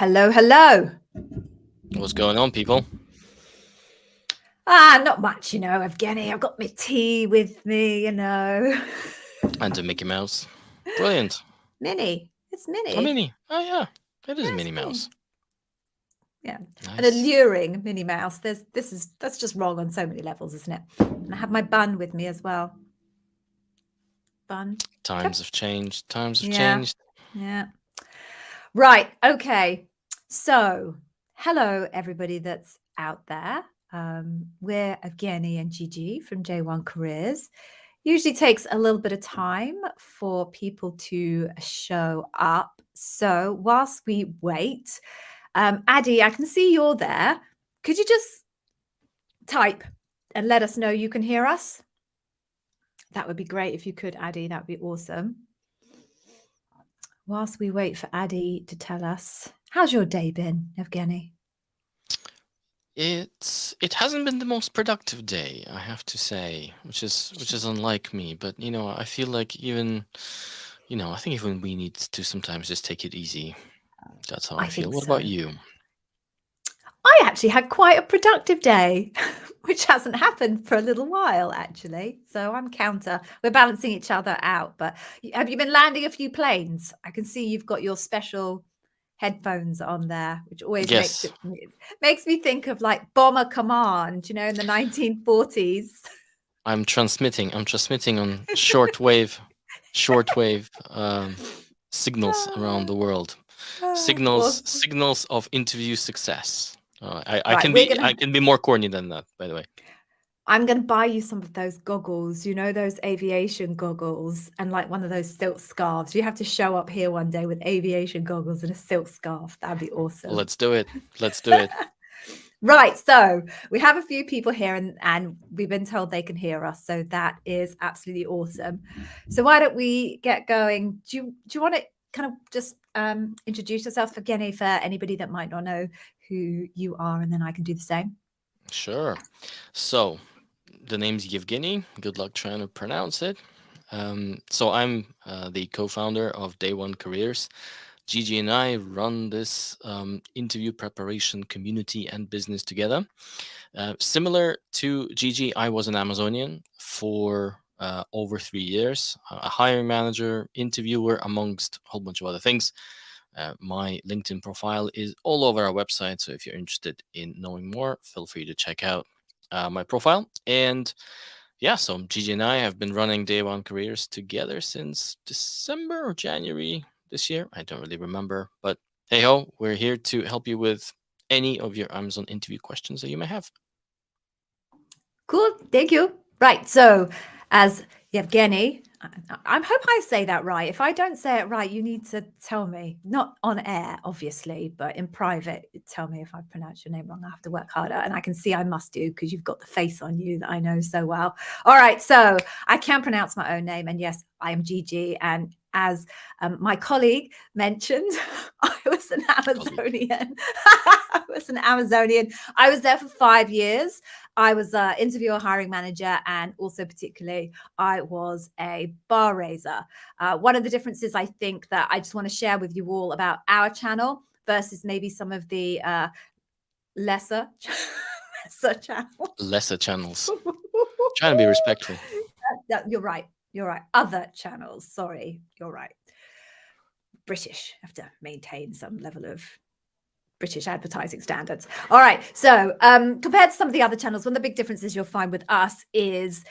Hello, hello. What's going on, people? Not much, Evgeny. I've got my tea with me, And the Mickey Mouse. Brilliant. Minnie. It's Minnie. A Minnie. Oh, yeah. It is Yeah, Minnie it's Minnie. Mouse. Yeah. An Nice. alluring Minnie Mouse. That's just wrong on so many levels, isn't it? And I have my bun with me as well. Bun. Times have changed. Times have Yeah. changed. Yeah. Right. Okay. So, hello, everybody that's out there. We're Evgeny and Gigi from J1 Careers. Usually takes a little bit of time for people to show up. So, whilst we wait, Addy, I can see you're there. Could you just type and let us know you can hear us? That would be great if you could, Addy. That would be awesome. Whilst we wait for Addy to tell us, how's your day been, Evgeny? It hasn't been the most productive day, I have to say, which is unlike me. But I feel like I think even we need to sometimes just take it easy. That's how I feel. think What so. about you? I actually had quite a productive day, which hasn't happened for a little while, actually. So I'm counter. We're balancing each other out. But have you been landing a few planes? I can see you've got your special headphones on there, which always Yes. makes me think of like Bomber Command, in the 1940s. I'm transmitting on shortwave signals around the world. Signals of interview success. I can be more corny than that, by the way. I'm going to buy you some of those goggles, those aviation goggles, and like one of those silk scarves. You have to show up here one day with aviation goggles and a silk scarf. That'd be awesome. Let's do it. Let's do it. Right. So we have a few people here and we've been told they can hear us. So that is absolutely awesome. So why don't we get going? Do you want to kind of just introduce yourself again for anybody that might not know who you are, and then I can do the same? Sure. So the name's Yevgeny. Good luck trying to pronounce it. So I'm the co-founder of Day One Careers. Gigi and I run this interview preparation community and business together. Similar to Gigi, I was an Amazonian for over 3 years, a hiring manager, interviewer, amongst a whole bunch of other things. My LinkedIn profile is all over our website, so if you're interested in knowing more, feel free to check out my profile. And yeah, so Gigi and I have been running Day One Careers together since December or January this year. I don't really remember, but hey ho, we're here to help you with any of your Amazon interview questions that you may have. Cool. Thank you. Right. So as Yevgeny, I hope I say that right. If I don't say it right, you need to tell me, not on air, obviously, but in private, tell me if I pronounce your name wrong. I have to work harder. And I can see I must do because you've got the face on you that I know so well. All right. So I can pronounce my own name. And yes, I am Gigi. And as my colleague mentioned, I was an Amazonian. I was an Amazonian. I was there for 5 years. I was an interviewer, hiring manager, and also particularly I was a bar raiser. One of the differences I think that I just want to share with you all about our channel versus maybe some of the lesser channels. Lesser channels. Trying to be respectful. You're right. You're right. Other channels. Sorry. You're right. British have to maintain some level of British advertising standards. All right. So compared to some of the other channels, one of the big differences you'll find with us is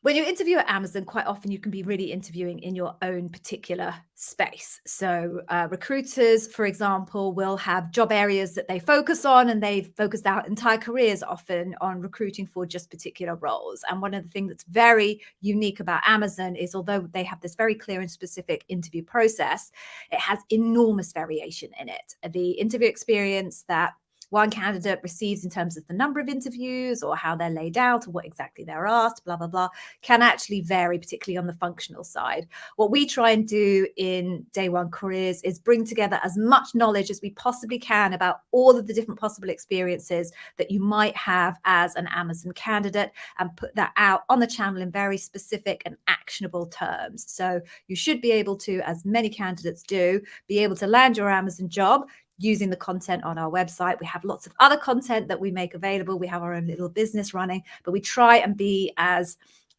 when you interview at Amazon, quite often you can be really interviewing in your own particular space. So recruiters, for example, will have job areas that they focus on, and they've focused our entire careers often on recruiting for just particular roles. And one of the things that's very unique about Amazon is, although they have this very clear and specific interview process, it has enormous variation in it. The interview experience that one candidate receives in terms of the number of interviews or how they're laid out or what exactly they're asked, blah, blah, blah, can actually vary, particularly on the functional side. What we try and do in Day One Careers is bring together as much knowledge as we possibly can about all of the different possible experiences that you might have as an Amazon candidate and put that out on the channel in very specific and actionable terms. So you should be able to, as many candidates do, be able to land your Amazon job using the content on our website. We have lots of other content that we make available. We have our own little business running, but we try and be as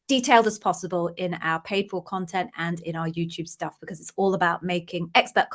detailed as possible in our paid for content and in our YouTube stuff, because it's all about making expert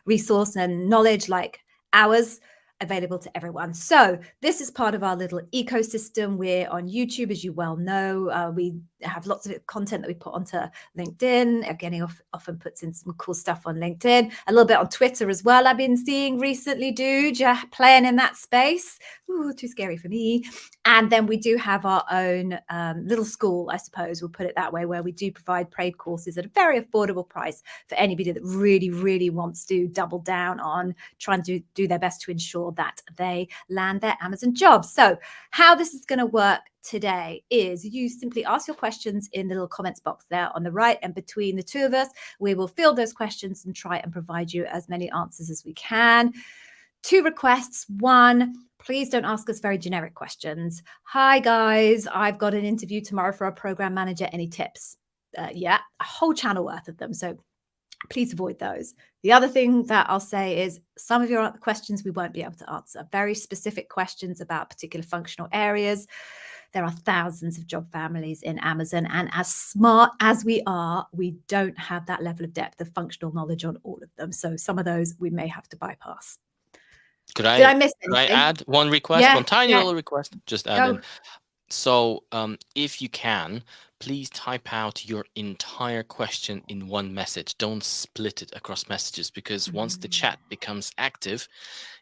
resource and knowledge like ours available to everyone. So this is part of our little ecosystem. We're on YouTube, as you well know. We have lots of content that we put onto LinkedIn. Evgeny often puts in some cool stuff on LinkedIn, a little bit on Twitter as well. I've been seeing recently, dude, you're playing in that space. Ooh, too scary for me. And then we do have our own little school, I suppose we'll put it that way, where we do provide paid courses at a very affordable price for anybody that really, really wants to double down on trying to do their best to ensure that they land their Amazon job. So how this is going to work today is you simply ask your questions in the little comments box there on the right, and between the two of us, we will field those questions and try and provide you as many answers as we can. 2 requests. 1, please don't ask us very generic questions. Hi guys, I've got an interview tomorrow for a program manager. Any tips? Yeah, a whole channel worth of them. So please avoid those. The other thing that I'll say is some of your questions we won't be able to answer. Very specific questions about particular functional areas. There are thousands of job families in Amazon, and as smart as we are, we don't have that level of depth of functional knowledge on all of them. So some of those we may have to bypass. Did I miss could I anything? add one request? Yeah, One tiny yeah. little request. Just add in. Go. So if you can, please type out your entire question in one message. Don't split it across messages, because once the chat becomes active,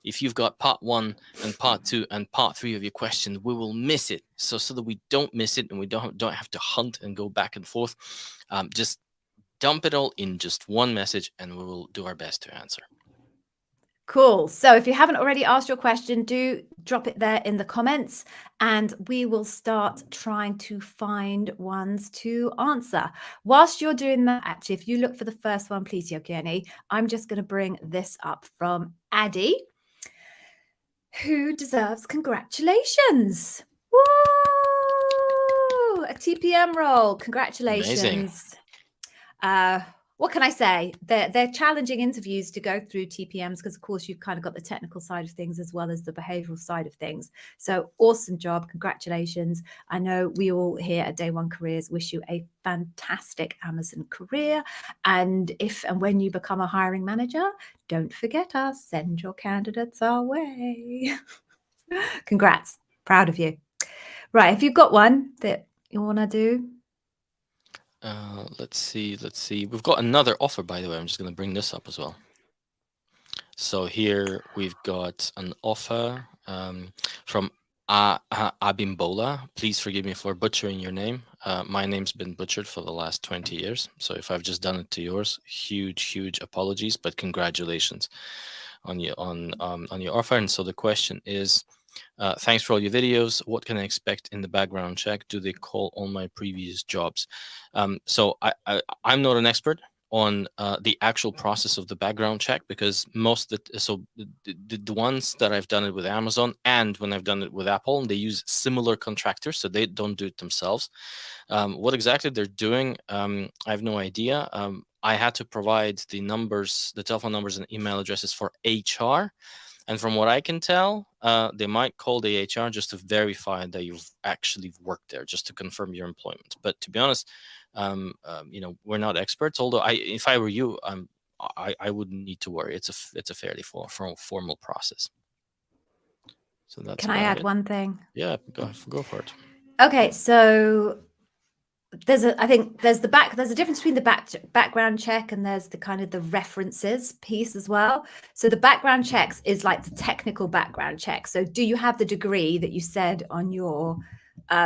if you've got part 1 and part 2 and part 3 of your question, we will miss it. So that we don't miss it and we don't have to hunt and go back and forth, just dump it all in just one message and we will do our best to answer. Cool. So if you haven't already asked your question, do drop it there in the comments and we will start trying to find ones to answer. Whilst you're doing that, actually, if you look for the first one, please, Evgeny, I'm just going to bring this up from Addy, who deserves congratulations. Woo! A TPM role. Congratulations. Amazing. What can I say? They're challenging interviews to go through TPMs because, of course, you've kind of got the technical side of things as well as the behavioral side of things. So awesome job. Congratulations. I know we all here at Day One Careers wish you a fantastic Amazon career. And if and when you become a hiring manager, don't forget us. Send your candidates our way. Congrats. Proud of you. Right. Have you got one that you want to do? Let's see. We've got another offer, by the way. I'm just going to bring this up as well. So here we've got an offer from Abimbola. Please forgive me for butchering your name. My name's been butchered for the last 20 years. So if I've just done it to yours, huge apologies, but congratulations on your offer. And so the question is, thanks for all your videos. What can I expect in the background check? Do they call all my previous jobs? So I'm not an expert on the actual process of the background check, because most of the ones that I've done it with Amazon and when I've done it with Apple, they use similar contractors, so they don't do it themselves. What exactly they're doing, I have no idea. I had to provide the telephone numbers and email addresses for HR. And from what I can tell, they might call the HR just to verify that you've actually worked there, just to confirm your employment. But to be honest, we're not experts. Although if I were you, I wouldn't need to worry. It's a fairly formal process. So that's. Can I add one thing? Yeah, go for it. Okay, so I think there's a difference between the background check and there's the kind of the references piece as well. So the background checks is like the technical background check. So do you have the degree that you said on your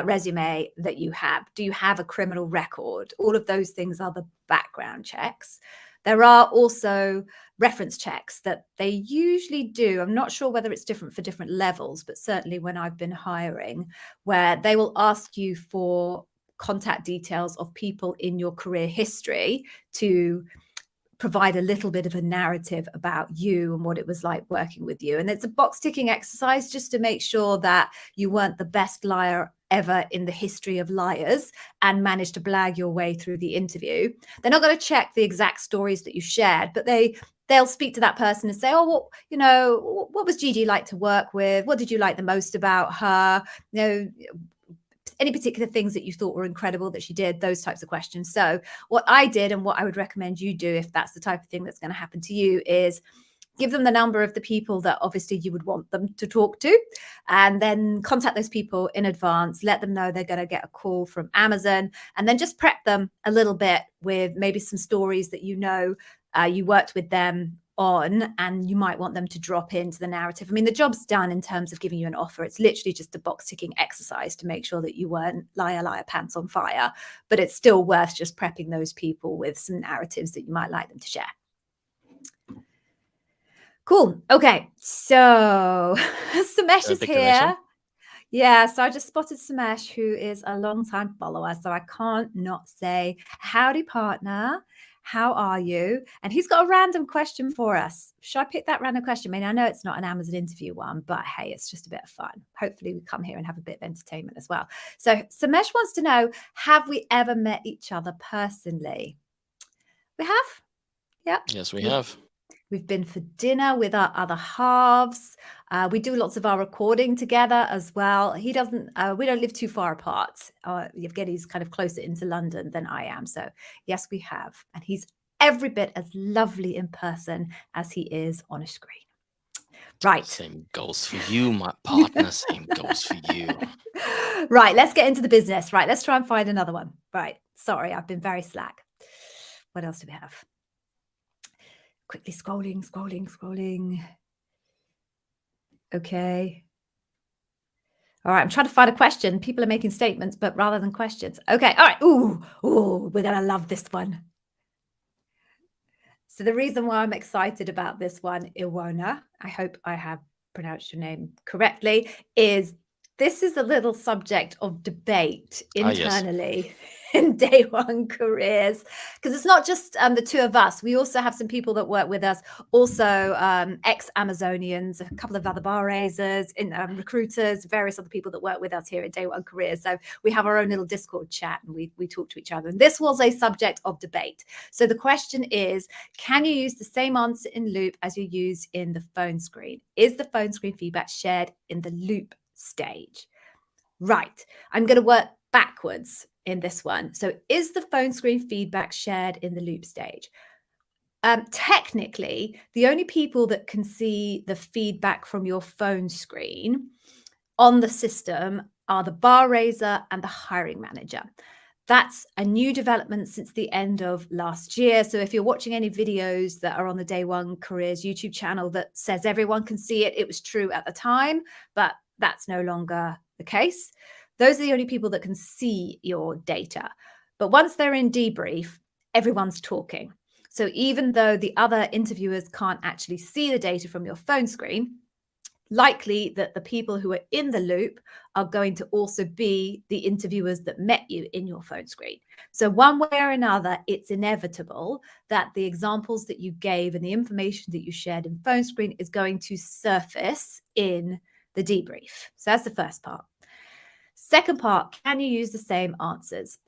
resume that you have? Do you have a criminal record? All of those things are the background checks. There are also reference checks that they usually do. I'm not sure whether it's different for different levels, but certainly when I've been hiring, where they will ask you for contact details of people in your career history to provide a little bit of a narrative about you and what it was like working with you. And it's a box ticking exercise just to make sure that you weren't the best liar ever in the history of liars and managed to blag your way through the interview. They're not going to check the exact stories that you shared, but they'll speak to that person and say, oh, what was Gigi like to work with? What did you like the most about her? Any particular things that you thought were incredible that she did, those types of questions. So what I did and what I would recommend you do if that's the type of thing that's going to happen to you is give them the number of the people that obviously you would want them to talk to, and then contact those people in advance, let them know they're going to get a call from Amazon, and then just prep them a little bit with maybe some stories that you worked with them on and you might want them to drop into the narrative. I mean, the job's done in terms of giving you an offer. It's literally just a box ticking exercise to make sure that you weren't liar pants on fire, but it's still worth just prepping those people with some narratives that you might like them to share. Cool. Okay. So Samesh is here. Yeah, so I just spotted Samesh, who is a long-time follower. So I can't not say, howdy, partner. How are you? And he's got a random question for us. Should I pick that random question? I mean, I know it's not an Amazon interview one, but hey, it's just a bit of fun. Hopefully we come here and have a bit of entertainment as well. So Samesh wants to know, have we ever met each other personally? We have? Yep. Yes, we have. We've been for dinner with our other halves. We do lots of our recording together as well. We don't live too far apart. Yevgeny's kind of closer into London than I am. So yes, we have. And he's every bit as lovely in person as he is on a screen. Right. Same goes for you, my partner. Same goes for you. Right. Let's get into the business. Right. Let's try and find another one. Right. Sorry, I've been very slack. What else do we have? Quickly scrolling. Okay. All right, I'm trying to find a question. People are making statements, but rather than questions. Okay, all right. Ooh, we're going to love this one. So the reason why I'm excited about this one, Iwona, I hope I have pronounced your name correctly, is this is a little subject of debate internally in Day One Careers, because it's not just the two of us. We also have some people that work with us, also ex-Amazonians, a couple of other bar raisers, recruiters, various other people that work with us here at Day One Careers. So we have our own little Discord chat and we talk to each other. And this was a subject of debate. So the question is, can you use the same answer in Loop as you use in the phone screen? Is the phone screen feedback shared in the Loop stage? Right. I'm going to work backwards in this one. So is the phone screen feedback shared in the Loop stage? Technically, the only people that can see the feedback from your phone screen on the system are the bar raiser and the hiring manager. That's a new development since the end of last year. So if you're watching any videos that are on the Day One Careers YouTube channel that says everyone can see it, it was true at the time, but that's no longer the case. Those are the only people that can see your data. But once they're in debrief, everyone's talking. So even though the other interviewers can't actually see the data from your phone screen, likely that the people who are in the loop are going to also be the interviewers that met you in your phone screen. So one way or another, it's inevitable that the examples that you gave and the information that you shared in phone screen is going to surface in the debrief. So that's the first part. Second part, can you use the same answers?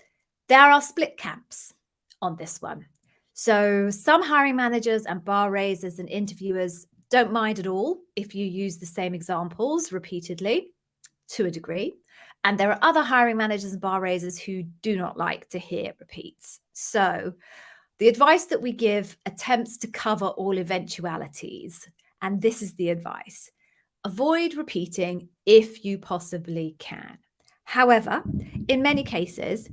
There are split camps on this one. So some hiring managers and bar raisers and interviewers don't mind at all if you use the same examples repeatedly to a degree. And there are other hiring managers and bar raisers who do not like to hear repeats. So the advice that we give attempts to cover all eventualities. And this is the advice. Avoid repeating if you possibly can. However, in many cases,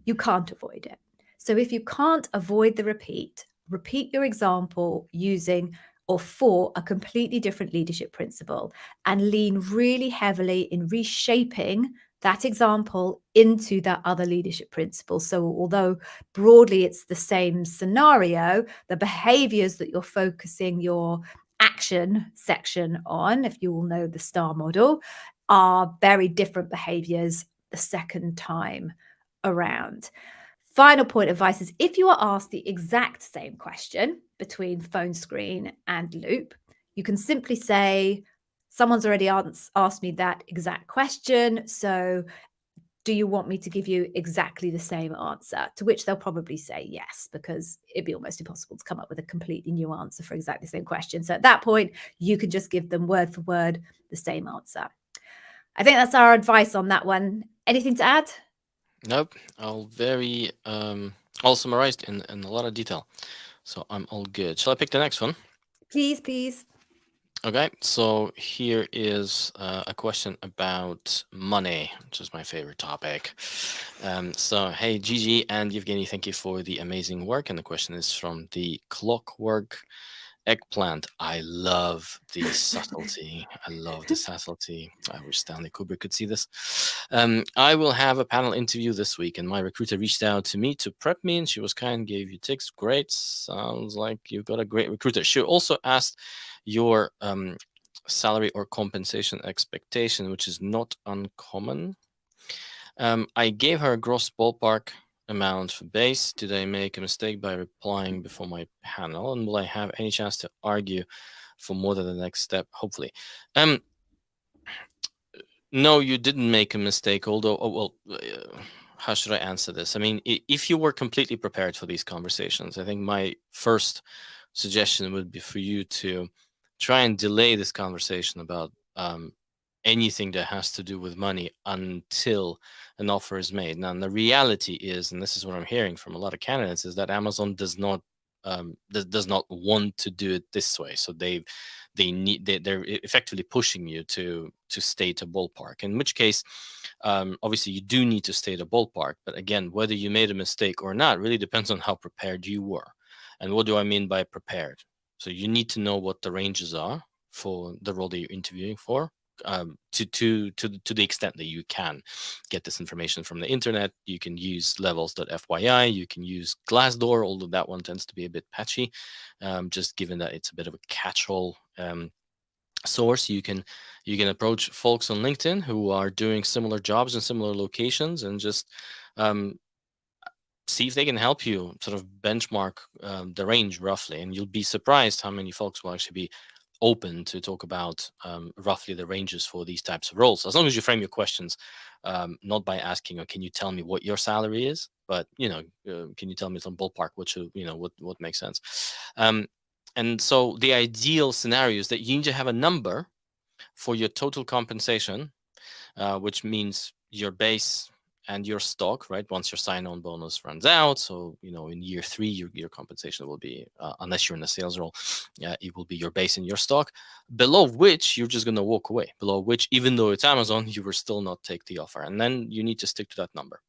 you can't avoid it. So if you can't avoid the repeat your example using or for a completely different leadership principle and lean really heavily in reshaping that example into that other leadership principle. So although broadly it's the same scenario, the behaviors that you're focusing your action section on, if you all know the STAR model, are very different behaviors the second time around. Final point of advice is if you are asked the exact same question between phone screen and loop, you can simply say, someone's already asked me that exact question, so do you want me to give you exactly the same answer? To which they'll probably say yes, because it'd be almost impossible to come up with a completely new answer for exactly the same question. So at that point, you can just give them word for word the same answer. I think that's our advice on that one. Anything to add? Nope, all very all summarized in a lot of detail. So I'm all good. Shall I pick the next one? Please, please. Okay, so here is a question about money, which is my favorite topic. So, hey, Gigi and Evgeny, thank you for the amazing work. And the question is from the Clockwork Eggplant. I love the subtlety. I love the subtlety. I wish Stanley Kubrick could see this. I will have a panel interview this week, and my recruiter reached out to me to prep me, and she was kind, gave you tips. Great. Sounds like you've got a great recruiter. She also asked your salary or compensation expectation, which is not uncommon. I gave her a gross ballpark amount for base. Did I make a mistake by replying before my panel? And will I have any chance to argue for more than the next step? Hopefully. No, you didn't make a mistake, although, how should I answer this? I mean, if you were completely prepared for these conversations, I think my first suggestion would be for you to try and delay this conversation about anything that has to do with money until an offer is made. Now, the reality is, and this is what I'm hearing from a lot of candidates, is that Amazon does not want to do it this way. So they're effectively pushing you to state a ballpark. In which case, obviously, you do need to state a ballpark. But again, whether you made a mistake or not really depends on how prepared you were. And what do I mean by prepared? So you need to know what the ranges are for the role that you're interviewing for. To the extent that you can get this information from the internet, you can use levels.fyi, you can use Glassdoor, although that one tends to be a bit patchy, just given that it's a bit of a catch-all source. You can approach folks on LinkedIn who are doing similar jobs in similar locations and just see if they can help you sort of benchmark the range roughly, and you'll be surprised how many folks will actually be open to talk about roughly the ranges for these types of roles, as long as you frame your questions not by asking, can you tell me what your salary is, but can you tell me some ballpark, what makes sense. And so the ideal scenario is that you need to have a number for your total compensation, which means your base and your stock, right? Once your sign-on bonus runs out, so in year 3, your compensation will be, unless you're in a sales role, it will be your base and your stock, below which you're just going to walk away. Below which, even though it's Amazon, you will still not take the offer, and then you need to stick to that number.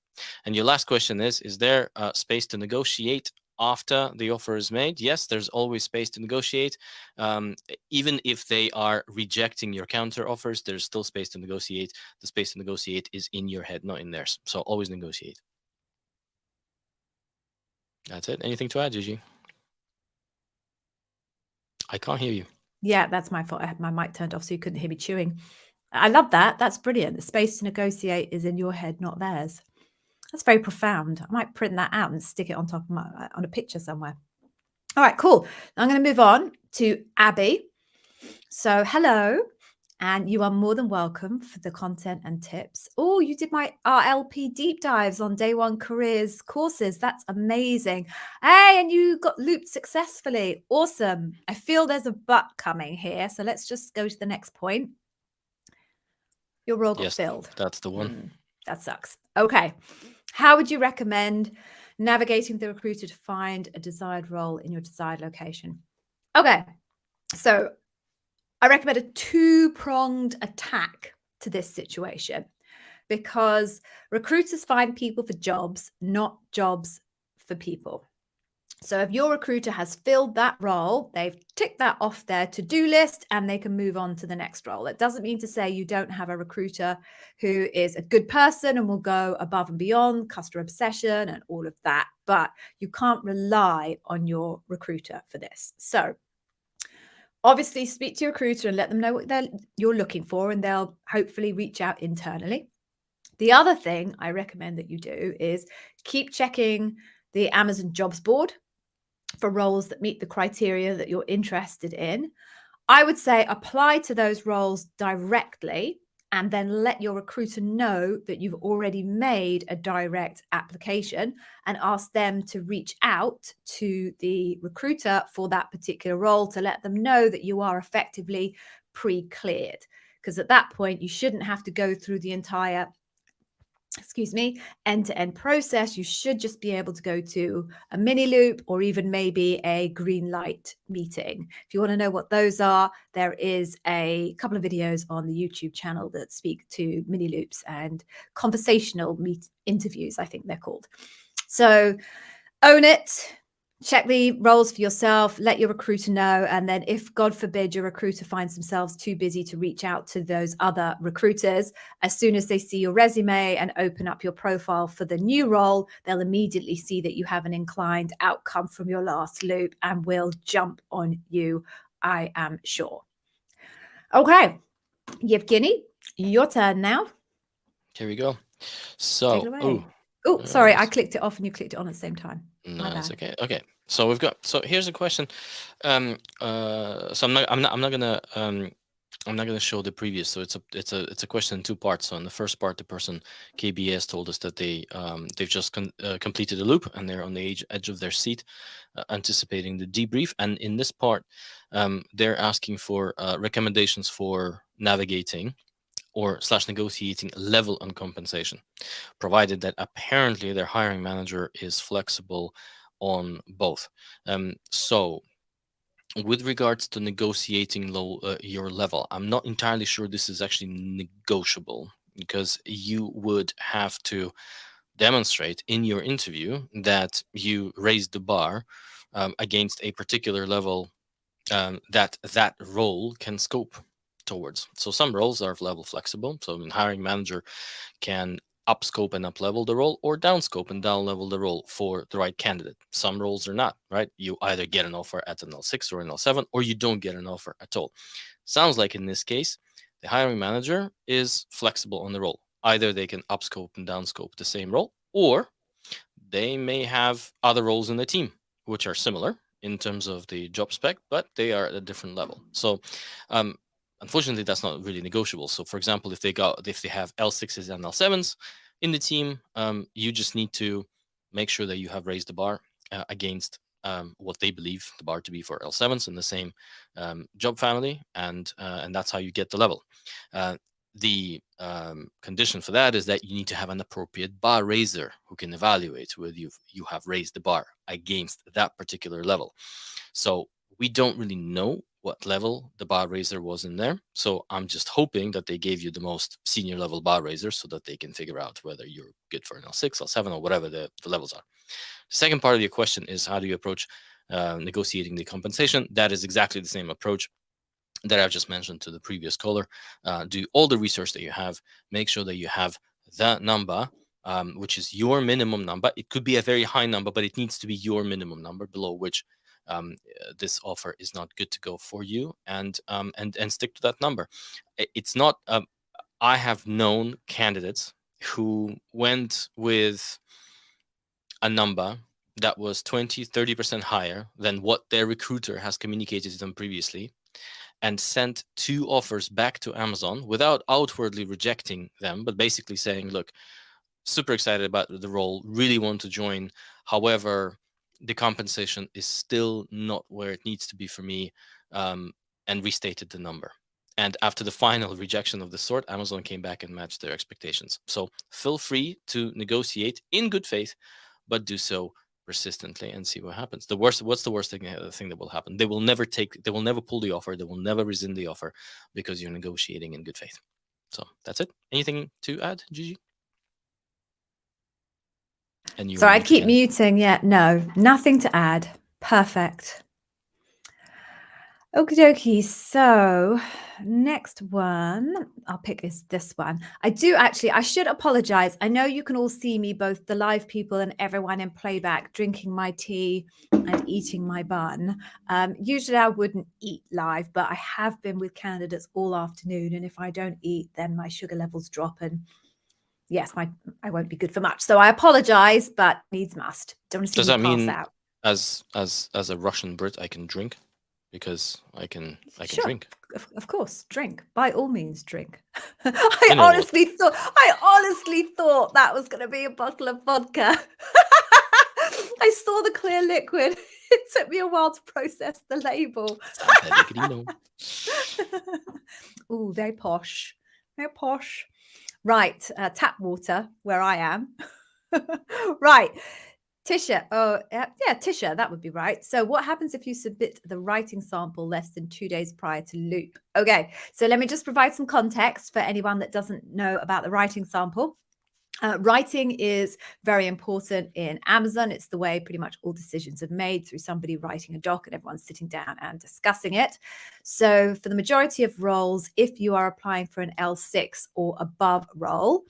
And your last question is there space to negotiate after the offer is made? Yes, there's always space to negotiate. Even if they are rejecting your counter offers, there's still space to negotiate. The space to negotiate is in your head, not in theirs. So always negotiate. That's it. Anything to add, Gigi? I can't hear you. Yeah, that's my fault. I had my mic turned off so you couldn't hear me chewing. I love that. That's brilliant. The space to negotiate is in your head, not theirs. That's very profound. I might print that out and stick it on top of on a picture somewhere. All right, cool. I'm going to move on to Abby. So hello, and you are more than welcome for the content and tips. Oh, you did my RLP deep dives on Day One Careers courses. That's amazing. Hey, and you got looped successfully. Awesome. I feel there's a but coming here. So let's just go to the next point. Your role got filled. That's the one. That sucks. Okay. How would you recommend navigating the recruiter to find a desired role in your desired location? Okay. So I recommend a 2-pronged attack to this situation, because recruiters find people for jobs, not jobs for people. So if your recruiter has filled that role, they've ticked that off their to-do list and they can move on to the next role. It doesn't mean to say you don't have a recruiter who is a good person and will go above and beyond, customer obsession and all of that, but you can't rely on your recruiter for this. So obviously speak to your recruiter and let them know what you're looking for, and they'll hopefully reach out internally. The other thing I recommend that you do is keep checking the Amazon jobs board for roles that meet the criteria that you're interested in. I would say apply to those roles directly and then let your recruiter know that you've already made a direct application and ask them to reach out to the recruiter for that particular role to let them know that you are effectively pre-cleared. Because at that point, you shouldn't have to go through the entire end-to-end process. You should just be able to go to a mini loop or even maybe a green light meeting. If you want to know what those are, there is a couple of videos on the YouTube channel that speak to mini loops and conversational interviews, I think they're called. So own it. Check the roles for yourself, let your recruiter know, and then if, God forbid, your recruiter finds themselves too busy to reach out to those other recruiters, as soon as they see your resume and open up your profile for the new role, they'll immediately see that you have an inclined outcome from your last loop and will jump on you, I am sure. Okay, Yevgeny, your turn now. Here we go. Take it So, away. Oh, sorry, I clicked it off and you clicked it on at the same time. no, My it's bad. okay. Okay, so we've got. So here's a question. So I'm not gonna show the previous. So it's a question in two parts. So in the first part, the person KBS told us that they've just completed a loop and they're on the edge of their seat, anticipating the debrief. And in this part, they're asking for recommendations for navigating or / negotiating level on compensation, provided that apparently their hiring manager is flexible on both. So with regards to negotiating your level, I'm not entirely sure this is actually negotiable, because you would have to demonstrate in your interview that you raised the bar against a particular level that role can scope towards. So some roles are level flexible. So a hiring manager can up scope and up level the role, or down scope and down level the role for the right candidate. Some roles are not, right? You either get an offer at an L6 or an L7, or you don't get an offer at all. Sounds like in this case, the hiring manager is flexible on the role. Either they can up scope and down scope the same role, or they may have other roles in the team which are similar in terms of the job spec, but they are at a different level. So unfortunately, that's not really negotiable. So for example, if they have L6s and L7s in the team, you just need to make sure that you have raised the bar against what they believe the bar to be for L7s in the same job family, and that's how you get the level. The condition for that is that you need to have an appropriate bar raiser who can evaluate whether you have raised the bar against that particular level. So we don't really know what level the bar raiser was in there. So I'm just hoping that they gave you the most senior level bar raiser so that they can figure out whether you're good for an L6, L7, or whatever the levels are. The second part of your question is, how do you approach negotiating the compensation? That is exactly the same approach that I've just mentioned to the previous caller. Do all the research that you have, make sure that you have that number, which is your minimum number. It could be a very high number, but it needs to be your minimum number, below which this offer is not good to go for you, and stick to that number. It's not. I have known candidates who went with a number that was 20-30% higher than what their recruiter has communicated to them previously, and sent 2 offers back to Amazon without outwardly rejecting them, but basically saying, look, super excited about the role, really want to join. However, the compensation is still not where it needs to be for me, and restated the number. And after the final rejection of the sort, Amazon came back and matched their expectations. So feel free to negotiate in good faith, but do so persistently and see what happens. What's the worst thing that will happen? They will never pull the offer. They will never rescind the offer, because you're negotiating in good faith. So that's it. Anything to add, Gigi? And you So were I'd keep muted again. muting. Yeah, no, nothing to add. Perfect. Okie dokie. So next one I'll pick is this one. I should apologize. I know you can all see me, both the live people and everyone in playback, drinking my tea and eating my bun. Usually I wouldn't eat live, but I have been with candidates all afternoon. And if I don't eat, then my sugar levels drop. And yes, I won't be good for much. So I apologize, but needs must. Don't see Does me that pass mean out. as a Russian Brit I can drink? Because I can Sure. drink. Of course, drink. By all means, drink. You I know what? honestly thought that was going to be a bottle of vodka. I saw the clear liquid. It took me a while to process the label. San Pellegrino. Ooh, very posh. Very posh. Right, tap water where I am. Right. Tisha, Tisha, that would be right. So what happens if you submit the writing sample less than 2 days prior to loop? Okay, so let me just provide some context for anyone that doesn't know about the writing sample. Writing is very important in Amazon. It's the way pretty much all decisions are made, through somebody writing a doc and everyone sitting down and discussing it. So for the majority of roles, if you are applying for an L6 or above role,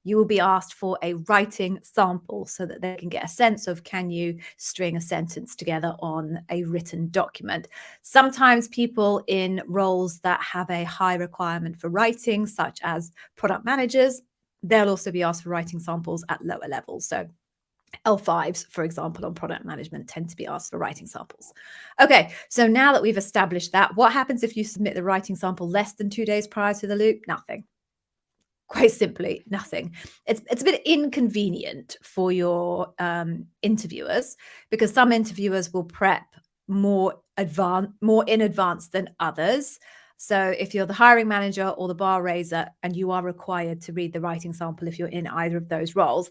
you will be asked for a writing sample so that they can get a sense of, can you string a sentence together on a written document. Sometimes people in roles that have a high requirement for writing, such as product managers, they'll also be asked for writing samples at lower levels. So L5s, for example, on product management tend to be asked for writing samples. Okay, so now that we've established that, what happens if you submit the writing sample less than 2 days prior to the loop? Nothing. Quite simply, nothing. It's a bit inconvenient for your interviewers, because some interviewers will prep more in advance than others. So if you're the hiring manager or the bar raiser and you are required to read the writing sample if you're in either of those roles,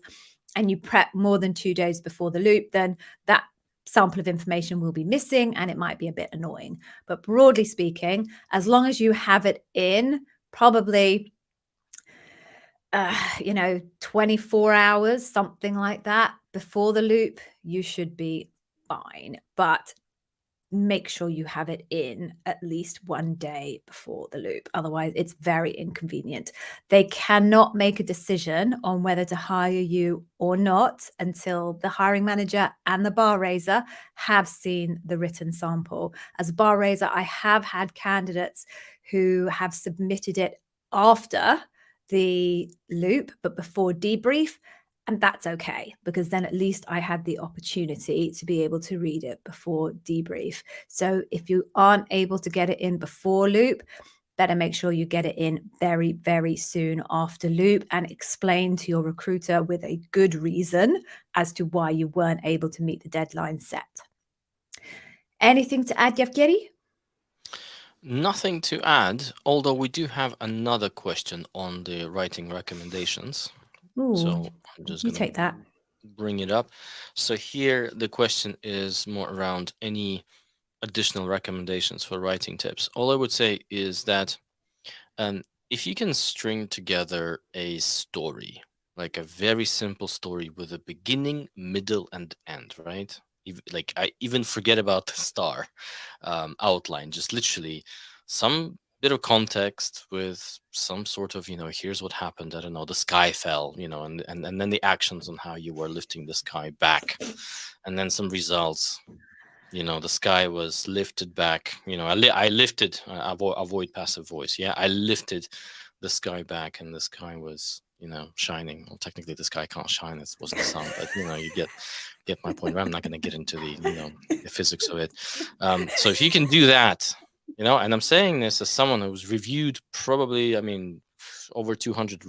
and you prep more than 2 days before the loop, then that sample of information will be missing and it might be a bit annoying. But broadly speaking, as long as you have it in probably 24 hours, something like that, before the loop, you should be fine. But make sure you have it in at least 1 day before the loop. Otherwise, it's very inconvenient. They cannot make a decision on whether to hire you or not until the hiring manager and the bar raiser have seen the written sample. As a bar raiser, I have had candidates who have submitted it after the loop, but before debrief. And that's okay, because then at least I had the opportunity to be able to read it before debrief. So if you aren't able to get it in before loop, better make sure you get it in very, very soon after loop, and explain to your recruiter with a good reason as to why you weren't able to meet the deadline set. Anything to add, Yevgeny? Nothing to add, although we do have another question on the writing recommendations. Ooh, So I'm just you going take that. to bring it up. So here the question is more around any additional recommendations for writing tips. All I would say is that if you can string together a story, like a very simple story with a beginning, middle, and end, right? Like I even forget about the star outline, just literally some bit of context with some sort of, here's what happened. I don't know, the sky fell, and then the actions on how you were lifting the sky back, and then some results. The sky was lifted back. I lifted. Avoid passive voice. Yeah, I lifted the sky back, and the sky was, shining. Well, technically, the sky can't shine. It was the sun, but you get my point. I'm not going to get into the physics of it. So if you can do that, and I'm saying this as someone who's reviewed probably, over 200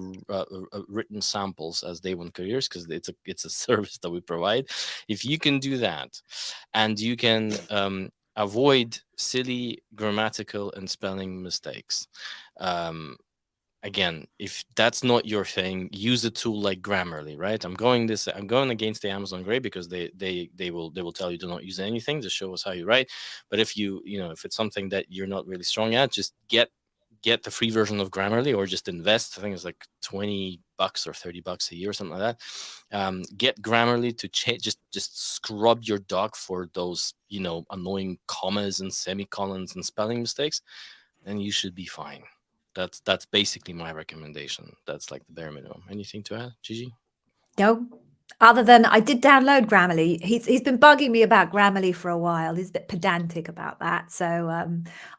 written samples as Day One Careers, because it's a service that we provide. If you can do that, and you can avoid silly grammatical and spelling mistakes, again, if that's not your thing, use a tool like Grammarly, right? I'm going against the Amazon Gray, because they will tell you to not use anything, to show us how you write. But if if it's something that you're not really strong at, just get the free version of Grammarly, or just invest. I think it's like 20 bucks or $30 a year or something like that. Get Grammarly to just scrub your doc for those, annoying commas and semicolons and spelling mistakes, and you should be fine. That's basically my recommendation. That's like the bare minimum. Anything to add, Gigi? No, other than I did download Grammarly. He's been bugging me about Grammarly for a while. He's a bit pedantic about that. So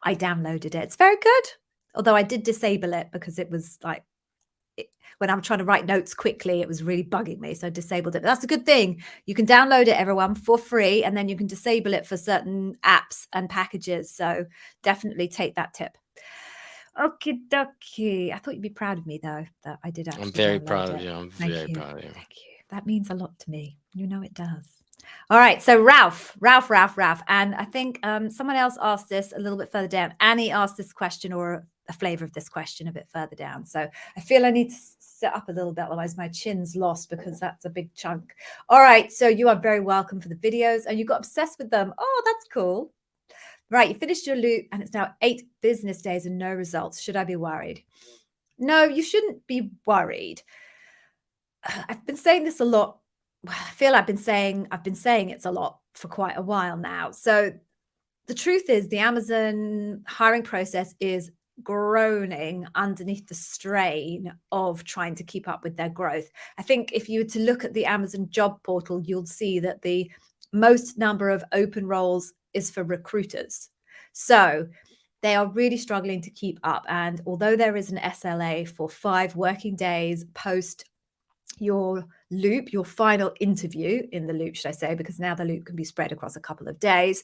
I downloaded it. It's very good. Although I did disable it because it was like, when I'm trying to write notes quickly, it was really bugging me. So I disabled it. But that's a good thing. You can download it, everyone, for free. And then you can disable it for certain apps and packages. So definitely take that tip. Okie dokie. I thought you'd be proud of me, though, that I did actually. I'm very download proud of it. you. I'm Thank very you. proud of you. Thank you. That means a lot to me. You know it does. All right. So Ralph. And I think someone else asked this a little bit further down. Annie asked this question, or a flavor of this question, a bit further down. So I feel I need to sit up a little bit, otherwise my chin's lost, because that's a big chunk. All right. So you are very welcome for the videos, and you got obsessed with them. Oh, that's cool. Right, you finished your loop and it's now 8 business days and no results. Should I be worried? No, you shouldn't be worried. I've been saying this a lot. I feel I've been saying it's a lot for quite a while now. So the truth is, the Amazon hiring process is groaning underneath the strain of trying to keep up with their growth. I think if you were to look at the Amazon job portal, you'll see that the most number of open roles is for recruiters. So they are really struggling to keep up. And although there is an SLA for 5 working days post your loop, your final interview in the loop, should I say, because now the loop can be spread across a couple of days,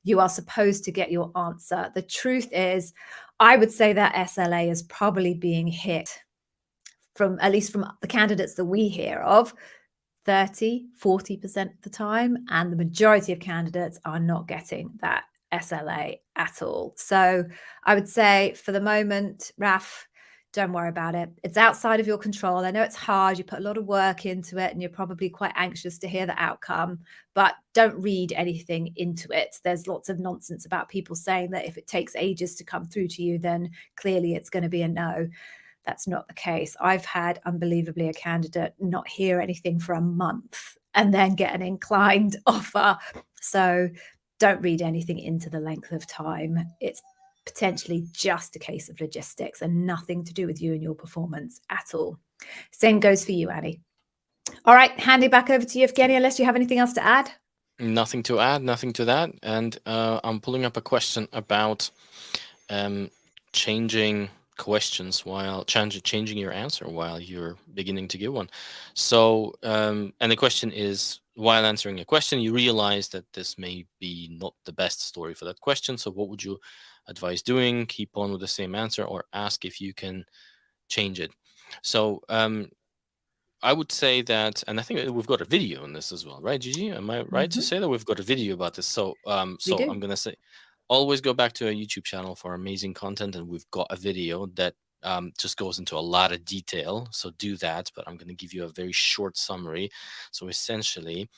you are supposed to get your answer. The truth is, I would say that SLA is probably being hit, from at least from the candidates that we hear of, 30-40% of the time, and the majority of candidates are not getting that SLA at all. So I would say, for the moment, Raf, don't worry about it. It's outside of your control. I know it's hard. You put a lot of work into it, and you're probably quite anxious to hear the outcome, but don't read anything into it. There's lots of nonsense about people saying that if it takes ages to come through to you, then clearly it's going to be a no. That's not the case. I've had, unbelievably, a candidate not hear anything for a month and then get an inclined offer. So don't read anything into the length of time. It's potentially just a case of logistics and nothing to do with you and your performance at all. Same goes for you, Annie. All right, handing back over to you, Evgeny, unless you have anything else to add. Nothing to add, nothing to that. And I'm pulling up a question about changing questions while changing your answer while you're beginning to give one. So, and the question is, while answering a question, you realize that this may be not the best story for that question. So what would you advise doing? Keep on with the same answer, or ask if you can change it? So I would say that, and I think we've got a video on this as well, right, Gigi? Am I right to say that we've got a video about this? So so do. I'm gonna say, always go back to our YouTube channel for amazing content, and we've got a video that just goes into a lot of detail. So do that, but I'm going to give you a very short summary. So essentially,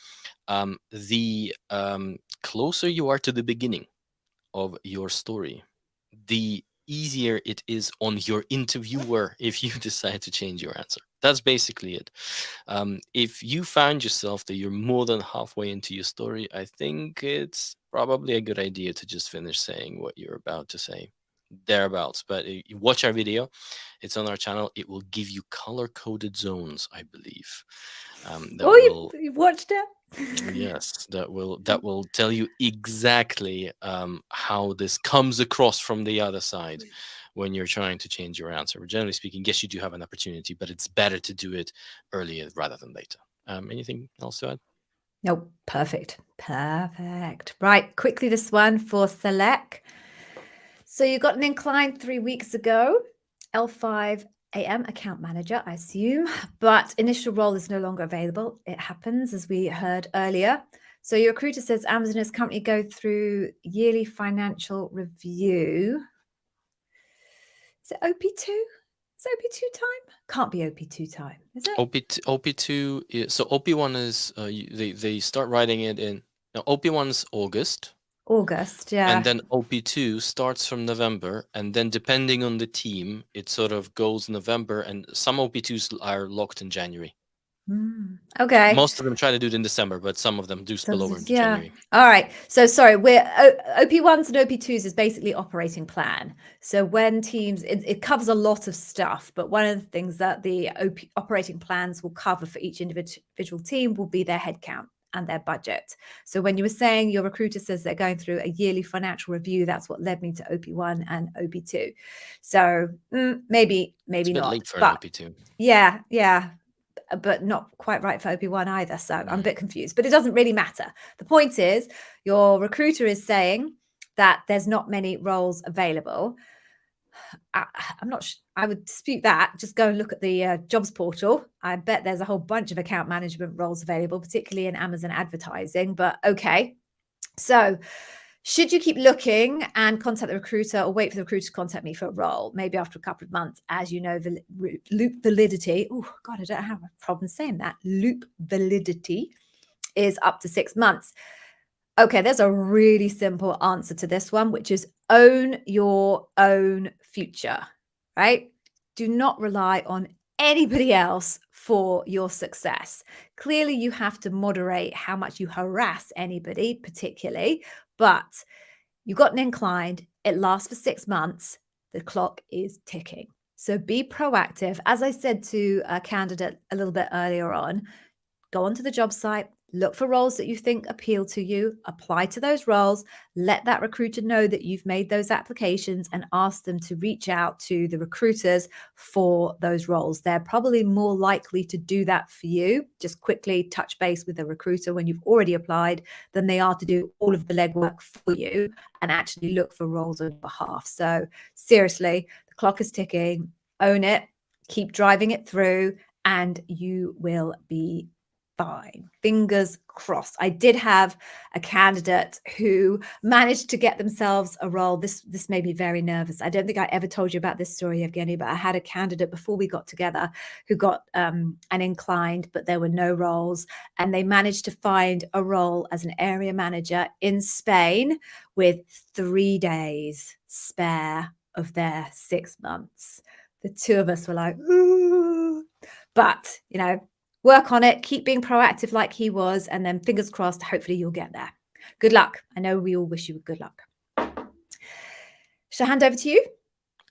the closer you are to the beginning of your story, the easier it is on your interviewer if you decide to change your answer. That's basically it. If you find yourself that you're more than halfway into your story, I think it's probably a good idea to just finish saying what you're about to say, thereabouts. But you watch our video, it's on our channel. It will give you color-coded zones, I believe. You've watched it? Yes, that will tell you exactly how this comes across from the other side when you're trying to change your answer. Generally speaking, yes, you do have an opportunity, but it's better to do it earlier rather than later. Anything else to add? Nope. Perfect. Right, quickly, this one for Select. So you got an incline 3 weeks ago, L5 AM account manager, I assume, but initial role is no longer available. It happens, as we heard earlier. So your recruiter says Amazon is currently go through yearly financial review. Is it OP2? Is it OP2 time? Can't be OP2 time, is it? OP2. So OP1 is they start writing it in. Now OP1 is August. August, yeah. And then OP2 starts from November, and then depending on the team, it sort of goes November, and some OP2s are locked in January. Okay. Most of them try to do it in December, but some of them do spill over into January. All right. So sorry, we're OP1s and OP2s is basically operating plan. So when teams, it covers a lot of stuff, but one of the things that the operating plans will cover for each individual team will be their headcount and their budget. So when you were saying your recruiter says they're going through a yearly financial review, that's what led me to OP1 and OP2. So maybe It's a bit not. late for But an OP2. yeah, but not quite right for OP1 either. So I'm a bit confused, but it doesn't really matter. The point is, your recruiter is saying that there's not many roles available. I'm not I would dispute that. Just go and look at the jobs portal. I bet there's a whole bunch of account management roles available, particularly in Amazon advertising, but okay. So should you keep looking and contact the recruiter, or wait for the recruiter to contact me for a role, maybe after a couple of months? As you know, loop validity, oh God, I don't have a problem saying that. Loop validity is up to 6 months. Okay, there's a really simple answer to this one, which is own your own future, right? Do not rely on anybody else for your success. Clearly, you have to moderate how much you harass anybody, particularly, but you got an inclined, it lasts for 6 months, the clock is ticking. So be proactive. As I said to a candidate a little bit earlier on, go onto the job site, look for roles that you think appeal to you, apply to those roles, let that recruiter know that you've made those applications, and ask them to reach out to the recruiters for those roles. They're probably more likely to do that for you, just quickly touch base with the recruiter when you've already applied, than they are to do all of the legwork for you and actually look for roles on your behalf. So seriously, the clock is ticking, own it, keep driving it through, and you will be fine. Fingers crossed. I did have a candidate who managed to get themselves a role. This made me very nervous. I don't think I ever told you about this story, Evgeny, but I had a candidate before we got together who got an inclined, but there were no roles. And they managed to find a role as an area manager in Spain with 3 days spare of their 6 months. The two of us were like, ooh. But, work on it, keep being proactive like he was, and then fingers crossed, hopefully you'll get there. Good luck. I know we all wish you good luck. Should I hand over to you?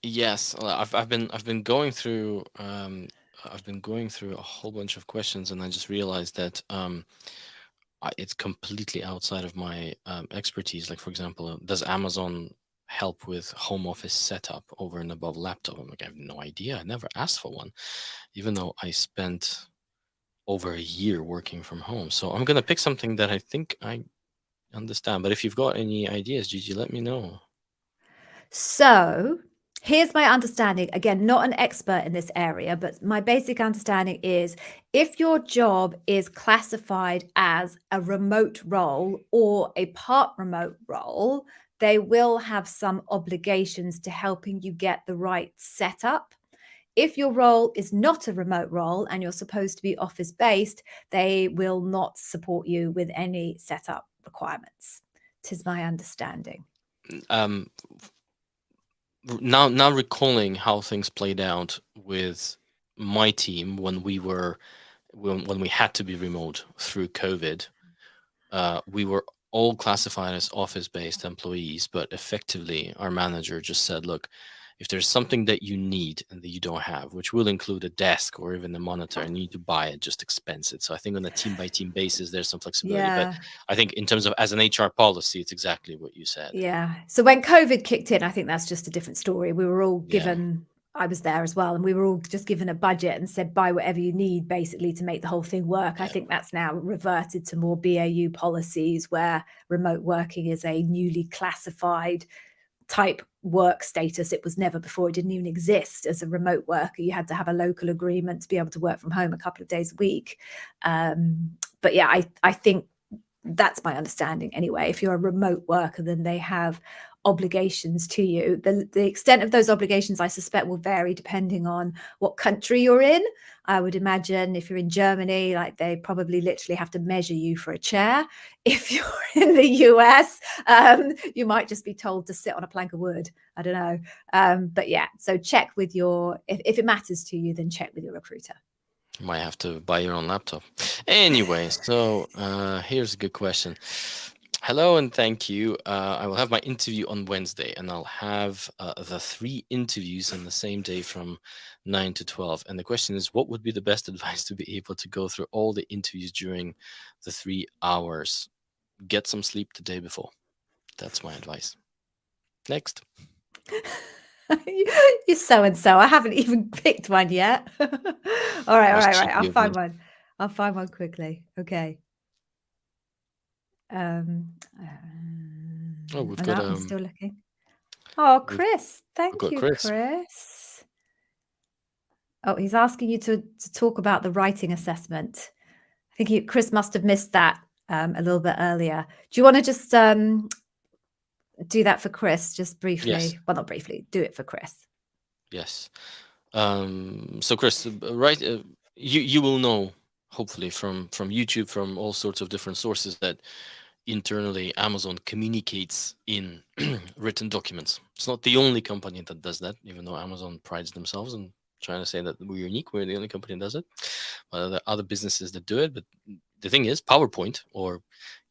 Yes, I've been going through a whole bunch of questions, and I just realized that it's completely outside of my expertise. Like, for example, does Amazon help with home office setup over and above laptop? I'm like, I have no idea. I never asked for one, even though I spent over a year working from home. So I'm gonna pick something that I think I understand. But if you've got any ideas, Gigi, let me know. So here's my understanding. Again, not an expert in this area, but my basic understanding is if your job is classified as a remote role or a part remote role, they will have some obligations to helping you get the right setup. If your role is not a remote role and you're supposed to be office based, they will not support you with any setup requirements. 'Tis my understanding. Now recalling how things played out with my team when we had to be remote through COVID, we were all classified as office-based employees, but effectively our manager just said, look, if there's something that you need and that you don't have, which will include a desk or even a monitor, and you need to buy it, just expense it. So I think on a team by team basis, there's some flexibility. Yeah. But I think in terms of as an HR policy, it's exactly what you said. Yeah. So when COVID kicked in, I think that's just a different story. We were all given, I was there as well, and we were all just given a budget and said, buy whatever you need basically to make the whole thing work. I think that's now reverted to more BAU policies where remote working is a newly classified type work status. It was never before. It didn't even exist as a remote worker. You had to have a local agreement to be able to work from home a couple of days a week. But yeah, I think that's my understanding anyway. If you're a remote worker, then they have obligations to you. The extent of those obligations, I suspect, will vary depending on what country you're in. I would imagine if you're in Germany, like they probably literally have to measure you for a chair. If you're in the US, you might just be told to sit on a plank of wood. I don't know. But yeah, so check with if it matters to you, then check with your recruiter. You might have to buy your own laptop. Anyway, so here's a good question. Hello and thank you. I will have my interview on Wednesday, and I'll have the 3 interviews on the same day from 9 to 12. And the question is, what would be the best advice to be able to go through all the interviews during the 3 hours? Get some sleep the day before. That's my advice. Next. You're so and so. I haven't even picked one yet. all right. I'll find one. I'll find one quickly. Okay. We've got. I'm still looking. Oh, Chris, thank you, Chris. Oh, he's asking you to talk about the writing assessment. I think Chris must have missed that a little bit earlier. Do you want to just do that for Chris, just briefly? Yes. Well, not briefly. Do it for Chris. Yes. So Chris, right? You will know, hopefully, from YouTube, from all sorts of different sources, that internally Amazon communicates in written documents. It's not the only company that does that, even though Amazon prides themselves on trying to say that we're unique. We're the only company that does it. But there are other businesses that do it. But the thing is, PowerPoint or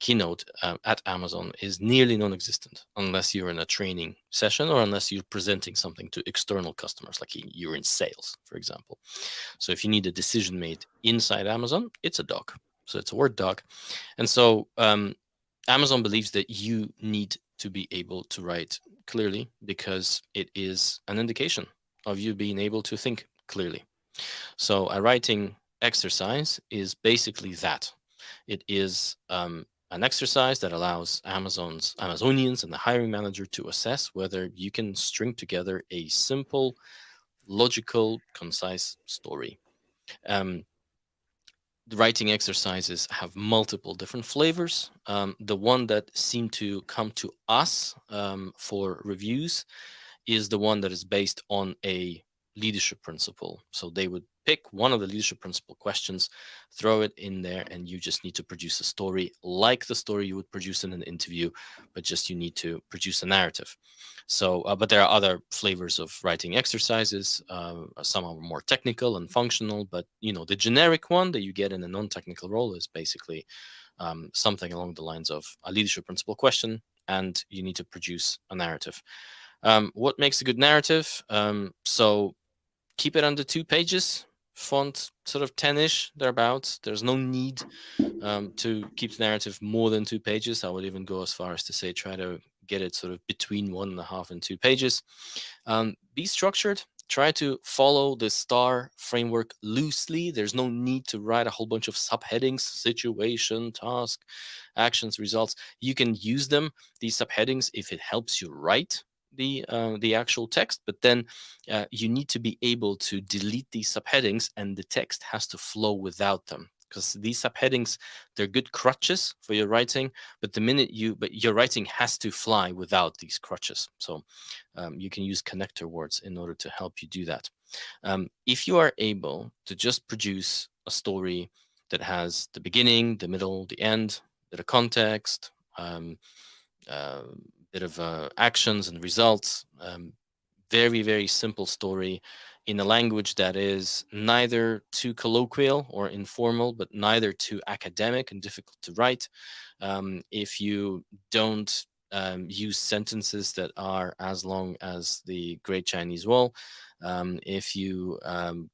Keynote at Amazon is nearly non-existent unless you're in a training session or unless you're presenting something to external customers, like you're in sales, for example. So if you need a decision made inside Amazon, it's a doc. So it's a Word doc. And so Amazon believes that you need to be able to write clearly because it is an indication of you being able to think clearly. So a writing exercise is basically that. It is an exercise that allows Amazonians and the hiring manager to assess whether you can string together a simple, logical, concise story. The writing exercises have multiple different flavors. The one that seemed to come to us for reviews is the one that is based on a leadership principle. So they would pick one of the leadership principle questions, throw it in there, and you just need to produce a story like the story you would produce in an interview, but just you need to produce a narrative. So, but there are other flavors of writing exercises. Some are more technical and functional, but the generic one that you get in a non-technical role is basically something along the lines of a leadership principle question, and you need to produce a narrative. What makes a good narrative? So keep it under 2 pages, font sort of 10-ish, thereabouts. There's no need to keep the narrative more than 2 pages. I would even go as far as to say try to get it sort of between 1.5 and 2 pages. Be structured. Try to follow the STAR framework loosely. There's no need to write a whole bunch of subheadings: situation, task, actions, results. You can use them, these subheadings, if it helps you write the actual text, but then you need to be able to delete these subheadings, and the text has to flow without them, because these subheadings, they're good crutches for your writing, but your writing has to fly without these crutches. So you can use connector words in order to help you do that. If you are able to just produce a story that has the beginning, the middle, the end, bit of context, bit of actions and results, very, very simple story in a language that is neither too colloquial or informal, but neither too academic and difficult to write. If you don't use sentences that are as long as the Great Chinese Wall, if you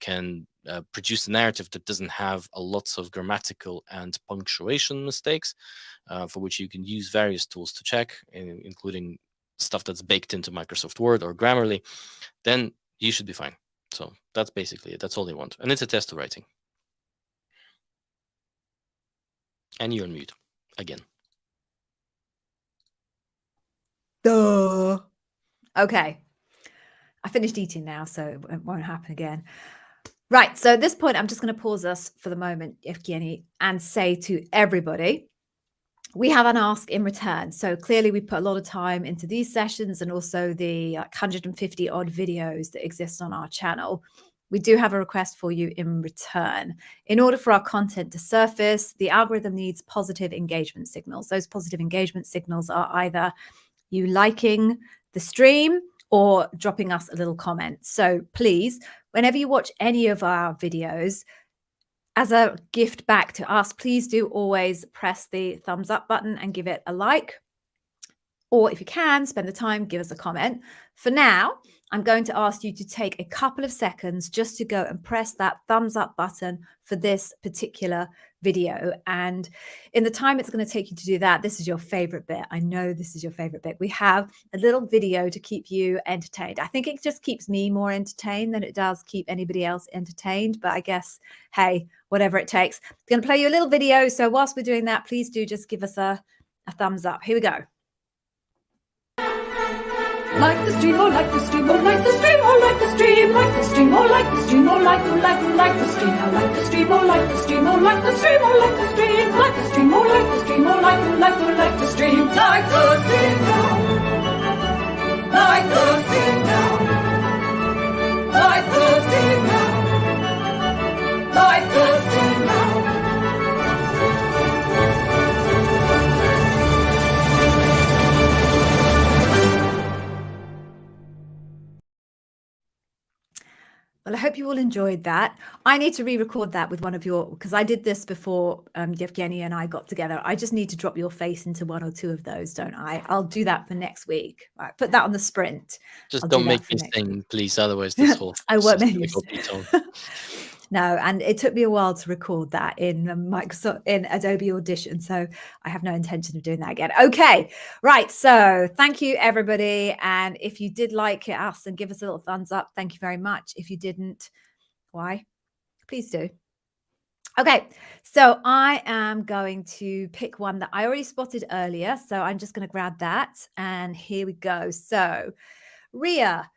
can produce a narrative that doesn't have lots of grammatical and punctuation mistakes, for which you can use various tools to check, including stuff that's baked into Microsoft Word or Grammarly, then you should be fine. So that's basically it. That's all they want. And it's a test of writing. And you're on mute again. Duh. Okay. I finished eating now, so it won't happen again. Right. So at this point, I'm just going to pause us for the moment, Evgeny, and say to everybody, we have an ask in return. So clearly we put a lot of time into these sessions and also the 150 odd videos that exist on our channel. We do have a request for you in return. In order for our content to surface, the algorithm needs positive engagement signals. Those positive engagement signals are either you liking the stream or dropping us a little comment. So please, whenever you watch any of our videos, as a gift back to us, please do always press the thumbs up button and give it a like. Or if you can, spend the time, give us a comment. For now, I'm going to ask you to take a couple of seconds just to go and press that thumbs up button for this particular video. And in the time it's going to take you to do that, this is your favorite bit. I know this is your favorite bit. We have a little video to keep you entertained. I think it just keeps me more entertained than it does keep anybody else entertained. But I guess, hey, whatever it takes. I'm going to play you a little video. So whilst we're doing that, please do just give us a thumbs up. Here we go. Like the stream, or like the stream, or like the stream, or like the stream, like the stream, or like the stream, or like the stream. I like the stream, or like the stream, or like the stream, or like the stream, like the stream, or like the stream, or like the stream, like the stream now, like the stream now, like the stream now, like the stream now. Well, I hope you all enjoyed that. I need to re-record that with one of your, because I did this before Yevgeny and I got together. I just need to drop your face into one or two of those, don't I? I'll do that for next week. Right, put that on the sprint. Just I'll don't do make that me for next sing, week. please. Otherwise, this whole I won't process make is you gonna go sing. Beatles. No, and it took me a while to record that in Microsoft, in Adobe Audition. So I have no intention of doing that again. Okay, right. So thank you, everybody. And if you did like us and give us a little thumbs up, thank you very much. If you didn't, why? Please do. Okay, so I am going to pick one that I already spotted earlier. So I'm just going to grab that. And here we go. So, Ria,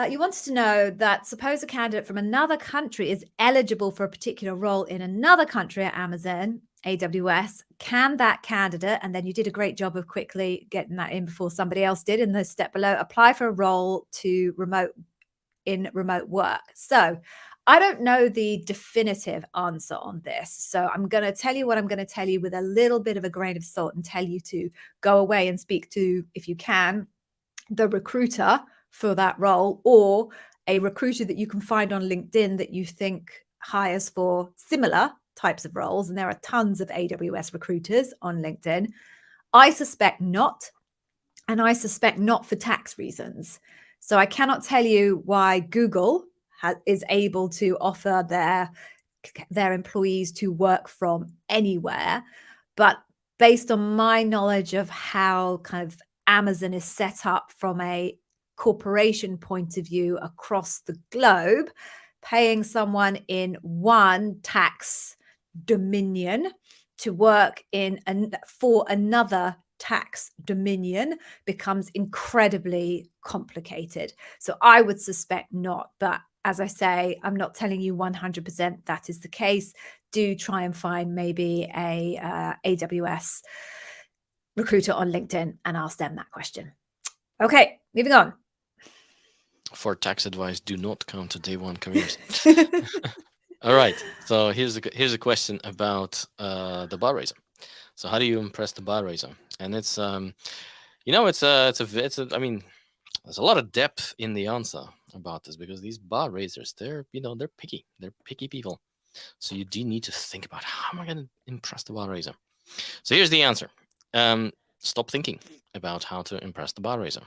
you wanted to know that suppose a candidate from another country is eligible for a particular role in another country at Amazon, AWS, can that candidate, and then you did a great job of quickly getting that in before somebody else did in the step below, apply for a role to remote work? So I don't know the definitive answer on this. So I'm going to tell you what I'm going to tell you with a little bit of a grain of salt and tell you to go away and speak to, if you can, the recruiter for that role or a recruiter that you can find on LinkedIn that you think hires for similar types of roles. And there are tons of AWS recruiters on LinkedIn. I suspect not. And I suspect not for tax reasons. So I cannot tell you why Google is able to offer their employees to work from anywhere. But based on my knowledge of how kind of Amazon is set up from a corporation point of view across the globe, paying someone in one tax dominion to work for another tax dominion becomes incredibly complicated. So I would suspect not, but as I say, I'm not telling you 100% that is the case. Do try and find maybe a AWS recruiter on LinkedIn and ask them that question. Okay, moving on. For tax advice, do not come to Day One Careers. All right. So here's a question about the bar raiser. So how do you impress the bar raiser? And it's I mean, there's a lot of depth in the answer about this because these bar raisers, they're picky. They're picky people. So you do need to think about how am I going to impress the bar raiser. So here's the answer. Stop thinking about how to impress the bar raiser.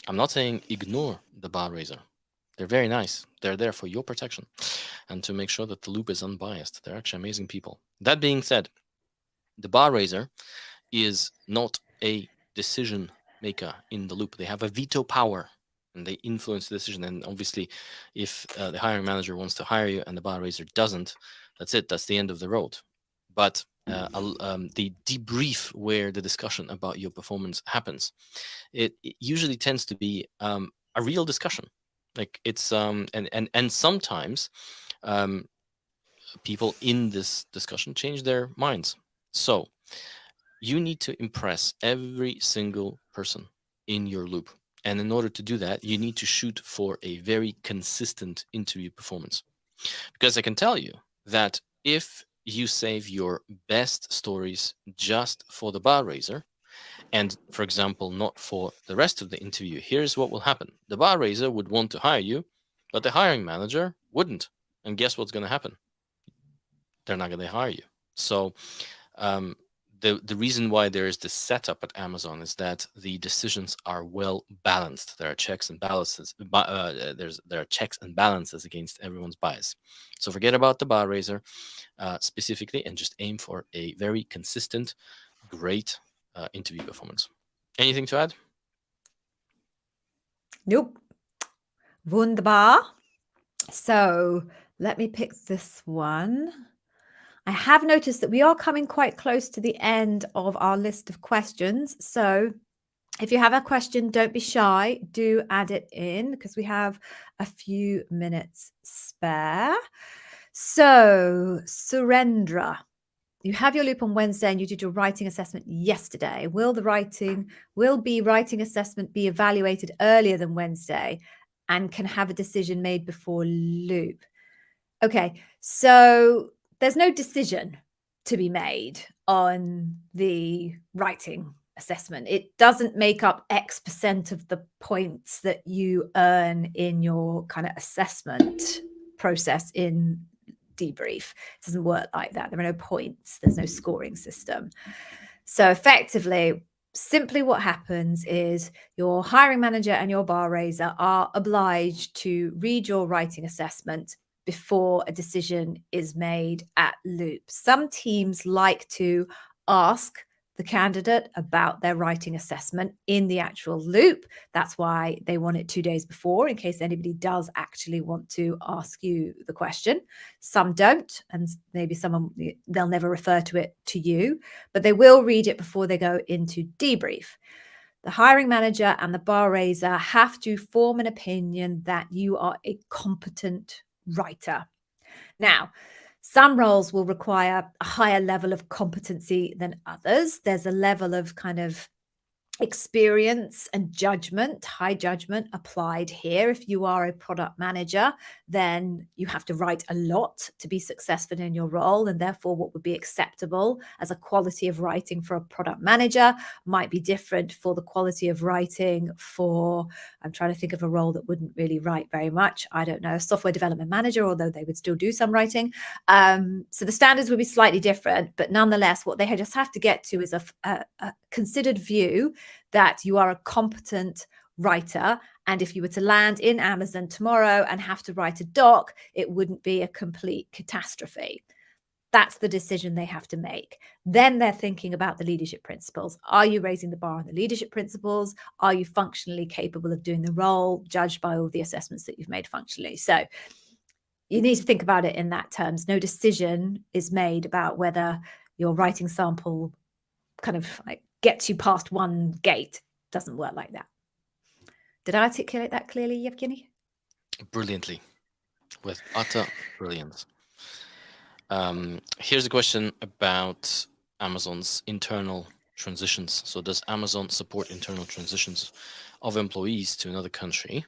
I'm not saying ignore the bar raiser. They're very nice. They're there for your protection and to make sure that the loop is unbiased. They're actually amazing people. That being said, the bar raiser is not a decision maker in the loop. They have a veto power and they influence the decision. And obviously, if the hiring manager wants to hire you and the bar raiser doesn't, that's it. That's the end of the road. But the debrief where the discussion about your performance happens, it usually tends to be a real discussion. Like it's and sometimes people in this discussion change their minds. So you need to impress every single person in your loop. And in order to do that, you need to shoot for a very consistent interview performance. Because I can tell you that if you save your best stories just for the bar raiser, and for example, not for the rest of the interview, here's what will happen. The bar raiser would want to hire you, but the hiring manager wouldn't. And guess what's going to happen? They're not going to hire you. So the reason why there is this setup at Amazon is that the decisions are well balanced. There are checks and balances. There are checks and balances against everyone's bias. So forget about the bar raiser specifically, and just aim for a very consistent, great interview performance. Anything to add? Nope. Wunderbar. So let me pick this one. I have noticed that we are coming quite close to the end of our list of questions. So if you have a question, don't be shy. Do add it in because we have a few minutes spare. So Surendra, you have your loop on Wednesday and you did your writing assessment yesterday. Will the writing assessment be evaluated earlier than Wednesday and can have a decision made before loop? Okay, so there's no decision to be made on the writing assessment. It doesn't make up X percent of the points that you earn in your kind of assessment process in debrief. It doesn't work like that. There are no points. There's no scoring system. So effectively, simply what happens is your hiring manager and your bar raiser are obliged to read your writing assessment before a decision is made at loop. Some teams like to ask the candidate about their writing assessment in the actual loop. That's why they want it 2 days before, in case anybody does actually want to ask you the question. Some don't, and maybe they'll never refer to it to you, but they will read it before they go into debrief. The hiring manager and the bar raiser have to form an opinion that you are a competent writer. Now, some roles will require a higher level of competency than others. There's a level of kind of experience and judgment, high judgment applied here. If you are a product manager, then you have to write a lot to be successful in your role. And therefore, what would be acceptable as a quality of writing for a product manager might be different for the quality of writing for, I'm trying to think of a role that wouldn't really write very much. I don't know, software development manager, although they would still do some writing. So the standards would be slightly different, but nonetheless, what they just have to get to is a considered view that you are a competent writer. And if you were to land in Amazon tomorrow and have to write a doc, it wouldn't be a complete catastrophe. That's the decision they have to make. Then they're thinking about the leadership principles. Are you raising the bar on the leadership principles? Are you functionally capable of doing the role, judged by all the assessments that you've made functionally? So you need to think about it in that terms. No decision is made about whether your writing sample kind of like gets you past one gate. Doesn't work like that. Did I articulate that clearly, Yevgeny? Brilliantly, with utter brilliance. Here's a question about Amazon's internal transitions. So does Amazon support internal transitions of employees to another country?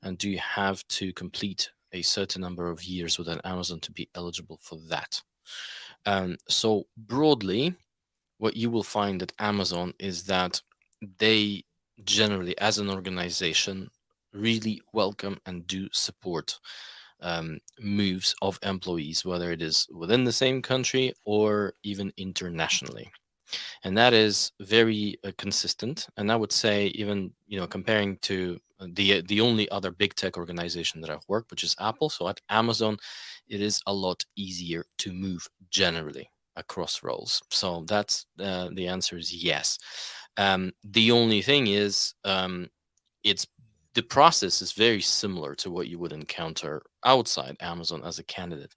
And do you have to complete a certain number of years within Amazon to be eligible for that? So broadly, what you will find at Amazon is that they generally, as an organization, really welcome and do support moves of employees, whether it is within the same country or even internationally. And that is very consistent. And I would say, even comparing to the only other big tech organization that I've worked, which is Apple. So at Amazon, it is a lot easier to move generally across roles. So that's the answer is yes. The only thing is, the process is very similar to what you would encounter outside Amazon as a candidate.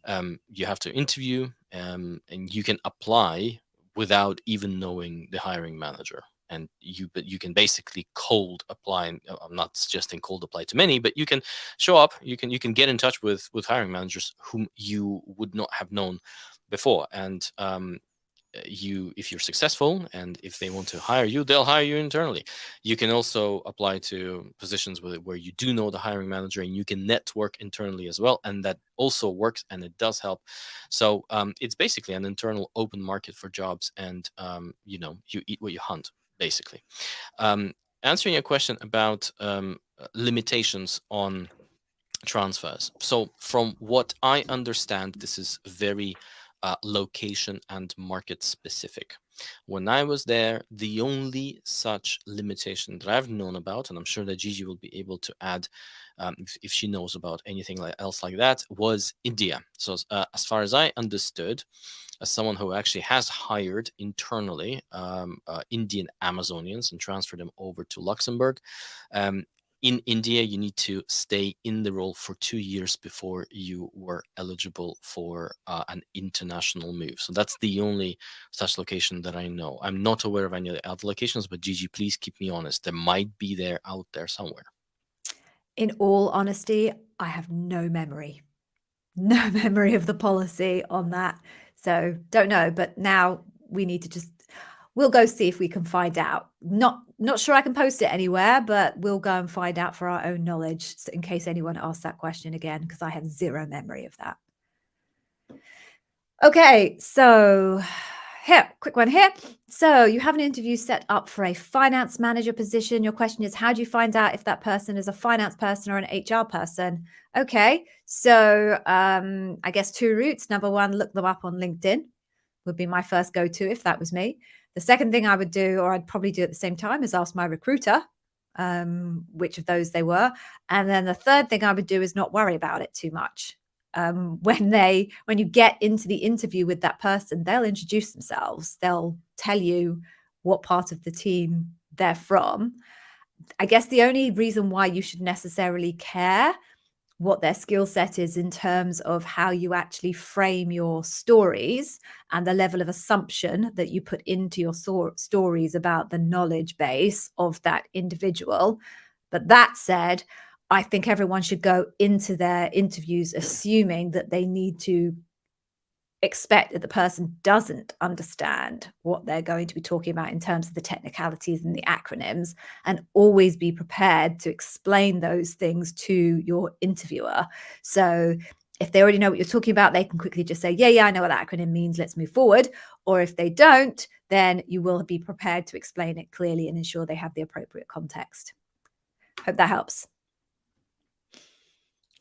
You have to interview, and you can apply without even knowing the hiring manager. And you can basically cold apply. And I'm not suggesting cold apply to many, but you can show up. You can get in touch with hiring managers whom you would not have known before. And if you're successful and if they want to hire you, they'll hire you internally. You can also apply to positions where you do know the hiring manager and you can network internally as well, and that also works and it does help. So it's basically an internal open market for jobs, and you eat what you hunt, basically. Answering your question about limitations on transfers. So from what I understand, this is very location and market specific. When I was there, the only such limitation that I've known about, and I'm sure that Gigi will be able to add if she knows about anything else like that, was India. So as far as I understood, as someone who actually has hired internally Indian Amazonians and transferred them over to Luxembourg, in India, you need to stay in the role for 2 years before you were eligible for an international move. So that's the only such location that I know. I'm not aware of any other locations, but Gigi, please keep me honest. There might be out there somewhere. In all honesty, I have no memory of the policy on that. So don't know, but now we need to we'll go see if we can find out. Not sure I can post it anywhere, but we'll go and find out for our own knowledge in case anyone asks that question again, because I have zero memory of that. Okay, so here, quick one here. So you have an interview set up for a finance manager position. Your question is, how do you find out if that person is a finance person or an HR person? Okay, so I guess 2 routes. Number 1, look them up on LinkedIn would be my first go-to if that was me. The second thing I would do, or I'd probably do at the same time, is ask my recruiter which of those they were. And then the third thing I would do is not worry about it too much. When you get into the interview with that person, they'll introduce themselves. They'll tell you what part of the team they're from. I guess the only reason why you should necessarily care what their skill set is in terms of how you actually frame your stories and the level of assumption that you put into your stories about the knowledge base of that individual. But that said, I think everyone should go into their interviews assuming that they need to expect that the person doesn't understand what they're going to be talking about in terms of the technicalities and the acronyms, and always be prepared to explain those things to your interviewer. So if they already know what you're talking about, they can quickly just say, yeah, I know what that acronym means, let's move forward. Or if they don't, then you will be prepared to explain it clearly and ensure they have the appropriate context. Hope that helps.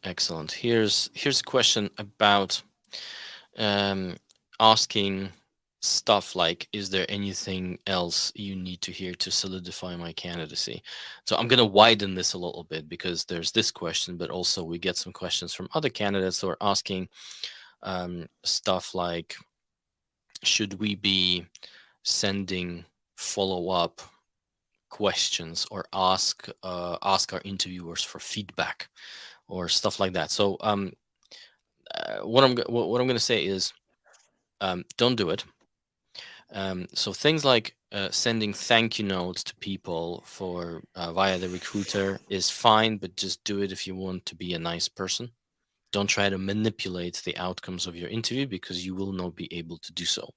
Excellent. Here's a question about asking stuff like, is there anything else you need to hear to solidify my candidacy? So I'm going to widen this a little bit, because there's this question, but also we get some questions from other candidates who are asking stuff like, should we be sending follow-up questions or ask our interviewers for feedback or stuff like that? So what I'm going to say is, don't do it. So things like sending thank you notes to people for via the recruiter is fine, but just do it if you want to be a nice person. Don't try to manipulate the outcomes of your interview, because you will not be able to do so.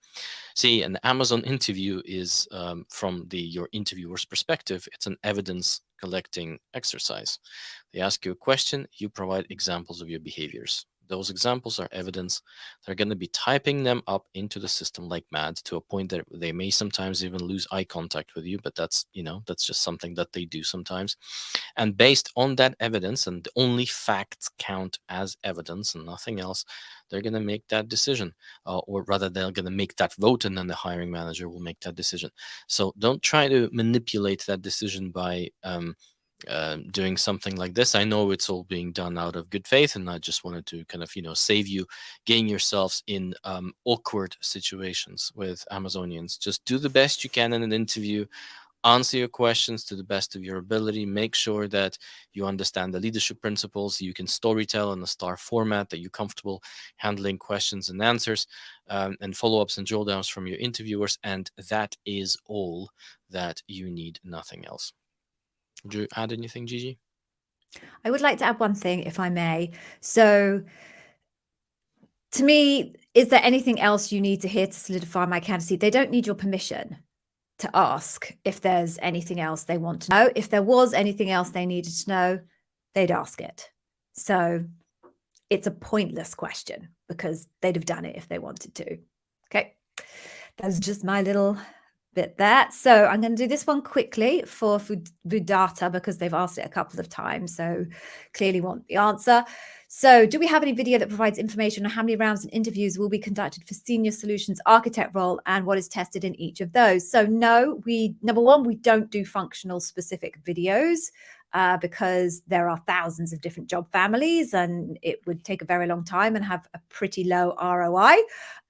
See, an Amazon interview is, from your interviewer's perspective, it's an evidence collecting exercise. They ask you a question, you provide examples of your behaviors. Those examples are evidence. They're going to be typing them up into the system like mad, to a point that they may sometimes even lose eye contact with you, but that's just something that they do sometimes. And based on that evidence, and only facts count as evidence and nothing else, they're going to make that decision, or rather they're going to make that vote, and then the hiring manager will make that decision. So don't try to manipulate that decision by doing something like this. I know it's all being done out of good faith, and I just wanted to kind of save you getting yourselves in awkward situations with Amazonians. Just do the best you can in an interview, answer your questions to the best of your ability, make sure that you understand the leadership principles, you can storytell in a STAR format, that you're comfortable handling questions and answers, and follow-ups and drill downs from your interviewers, and that is all that you need, nothing else. Would you add anything, Gigi? I would like to add one thing, if I may. So to me, is there anything else you need to hear to solidify my candidacy? They don't need your permission to ask if there's anything else they want to know. If there was anything else they needed to know, they'd ask it. So it's a pointless question because they'd have done it if they wanted to. Okay, that's just my little bit there. So I'm going to do this one quickly for Vudata because they've asked it a couple of times. So clearly want the answer. So do we have any video that provides information on how many rounds and interviews will be conducted for senior solutions architect role and what is tested in each of those? So no, number one, we don't do functional specific videos because there are thousands of different job families and it would take a very long time and have a pretty low ROI.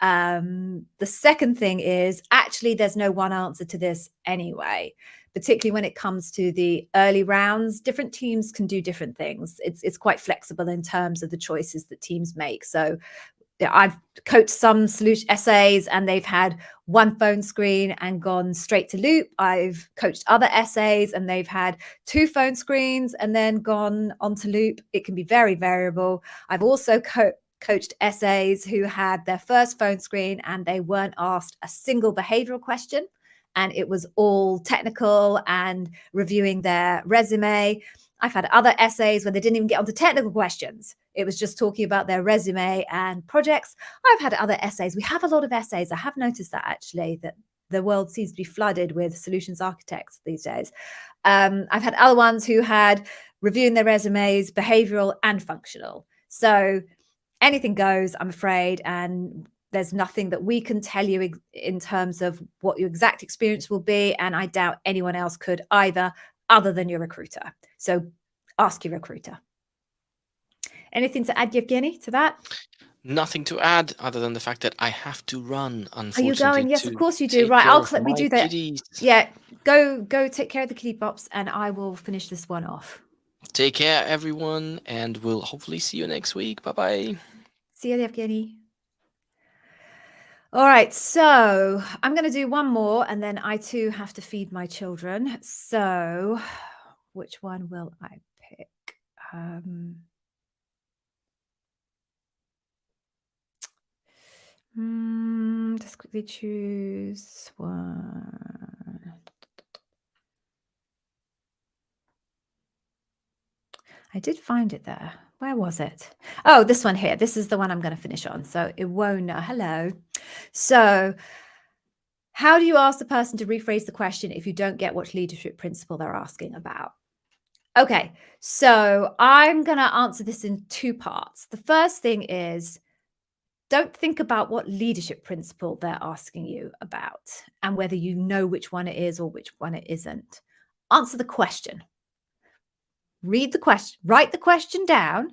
The second thing is actually there's no one answer to this anyway. Particularly when it comes to the early rounds, different teams can do different things. It's quite flexible in terms of the choices that teams make. So I've coached some solution essays and they've had one phone screen and gone straight to loop. I've coached other essays and they've had 2 phone screens and then gone onto loop. It can be very variable. I've also coached essays who had their first phone screen and they weren't asked a single behavioral question. And it was all technical and reviewing their resume. I've had other essays where they didn't even get onto technical questions. It was just talking about their resume and projects. I've had other essays. We have a lot of essays. I have noticed that actually, that the world seems to be flooded with solutions architects these days. I've had other ones who had reviewing their resumes, behavioral and functional. So anything goes, I'm afraid. And there's nothing that we can tell you in terms of what your exact experience will be. And I doubt anyone else could either, other than your recruiter. So ask your recruiter. Anything to add, Yevgeny, to that? Nothing to add other than the fact that I have to run, unfortunately. Are you going? Yes, of course you do. take Right, care of we my do that. kitties. Yeah, go take care of the kitty pops and I will finish this one off. Take care, everyone, and we'll hopefully see you next week. Bye-bye. See you, Yevgeny. All right, so I'm going to do one more and then I too have to feed my children. So which one will I pick? Just quickly choose one. I did find it there. Where was it? Oh, this one here. This is the one I'm going to finish on. So Iwona, hello. So how do you ask the person to rephrase the question if you don't get what leadership principle they're asking about? Okay, so I'm going to answer this in 2 parts. The first thing is, don't think about what leadership principle they're asking you about and whether you know which one it is or which one it isn't. Answer the question. Read the question, write the question down,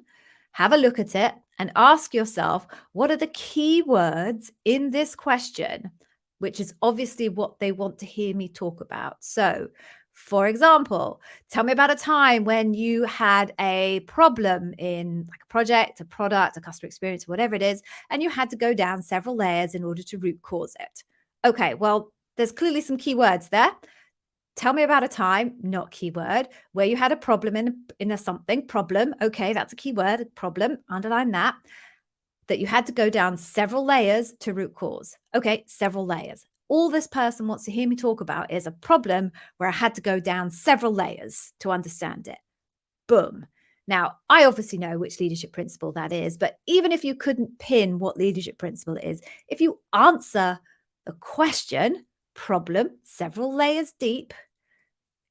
have a look at it, and ask yourself, what are the key words in this question, which is obviously what they want to hear me talk about. So, for example, tell me about a time when you had a problem in like a project, a product, a customer experience, whatever it is, and you had to go down several layers in order to root cause it. Okay, well, there's clearly some key words there. Tell me about a time, not keyword, where you had a problem in a something, problem. Okay, that's a keyword, problem, underline that you had to go down several layers to root cause. Okay, several layers. All this person wants to hear me talk about is a problem where I had to go down several layers to understand it. Boom. Now, I obviously know which leadership principle that is, but even if you couldn't pin what leadership principle it is, if you answer the question, problem, several layers deep,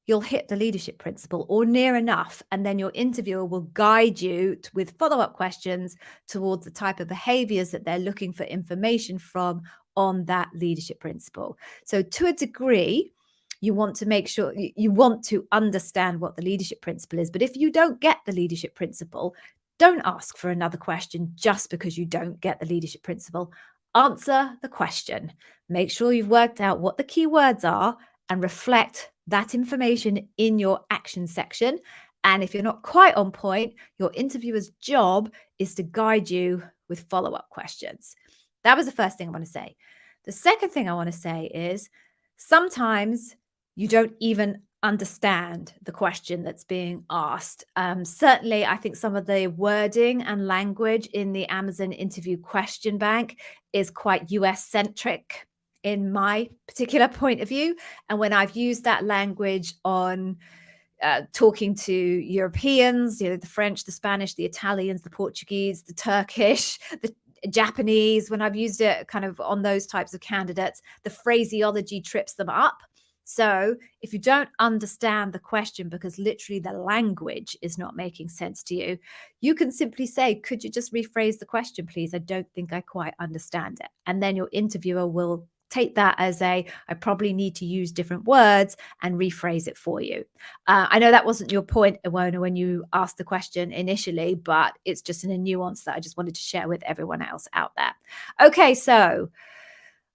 you'll hit the leadership principle or near enough. And then your interviewer will guide you with follow-up questions towards the type of behaviors that they're looking for information from on that leadership principle. So to a degree, you want to make sure you want to understand what the leadership principle is. But if you don't get the leadership principle, don't ask for another question just because you don't get the leadership principle. Answer the question. Make sure you've worked out what the key words are and reflect that information in your action section. And if you're not quite on point, your interviewer's job is to guide you with follow-up questions. That was the first thing I want to say. The second thing I want to say is sometimes you don't even understand the question that's being asked. Certainly, I think some of the wording and language in the Amazon interview question bank is quite US centric in my particular point of view. And when I've used that language on talking to Europeans, the French, the Spanish, the Italians, the Portuguese, the Turkish, the Japanese, when I've used it kind of on those types of candidates, the phraseology trips them up. So if you don't understand the question because literally the language is not making sense to you, you can simply say, could you just rephrase the question, please? I don't think I quite understand it. And then your interviewer will take that as I probably need to use different words and rephrase it for you. I know that wasn't your point, Iwona, when you asked the question initially, but it's just in a nuance that I just wanted to share with everyone else out there. Okay, so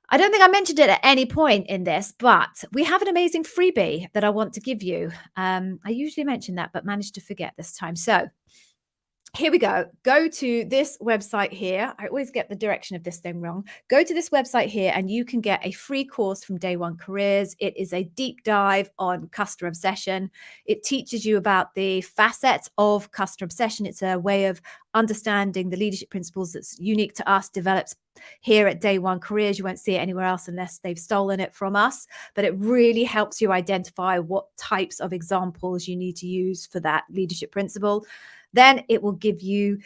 I don't think I mentioned it at any point in this, but we have an amazing freebie that I want to give you. I usually mention that, but managed to forget this time. So here we go. Go to this website here. I always get the direction of this thing wrong. Go to this website here and you can get a free course from Day One Careers. It is a deep dive on customer obsession. It teaches you about the facets of customer obsession. It's a way of understanding the leadership principles that's unique to us, developed here at Day One Careers. You won't see it anywhere else unless they've stolen it from us, but it really helps you identify what types of examples you need to use for that leadership principle. Then it will give you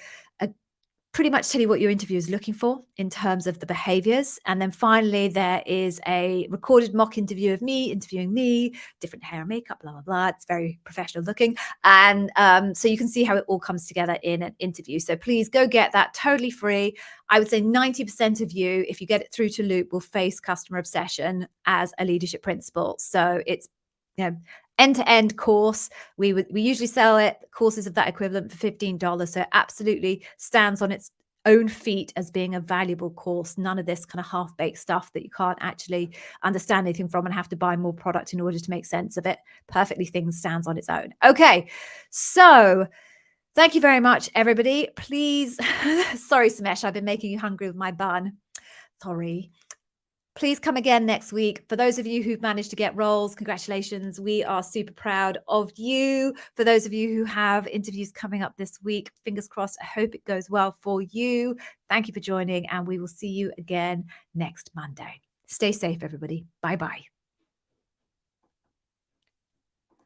pretty much tell you what your interview is looking for in terms of the behaviors. And then finally, there is a recorded mock interview of me interviewing me, different hair and makeup, blah, blah, blah. It's very professional looking. And so you can see how it all comes together in an interview. So please go get that totally free. I would say 90% of you, if you get it through to Loop, will face customer obsession as a leadership principle. So it's, end-to-end course. We usually sell it courses of that equivalent for $15. So it absolutely stands on its own feet as being a valuable course. None of this kind of half-baked stuff that you can't actually understand anything from and have to buy more product in order to make sense of it. Perfectly things stands on its own. Okay, so thank you very much, everybody. Please, sorry, Samesh, I've been making you hungry with my bun. Sorry. Please come again next week. For those of you who've managed to get roles, congratulations. We are super proud of you. For those of you who have interviews coming up this week, fingers crossed, I hope it goes well for you. Thank you for joining, and we will see you again next Monday. Stay safe, everybody. Bye-bye.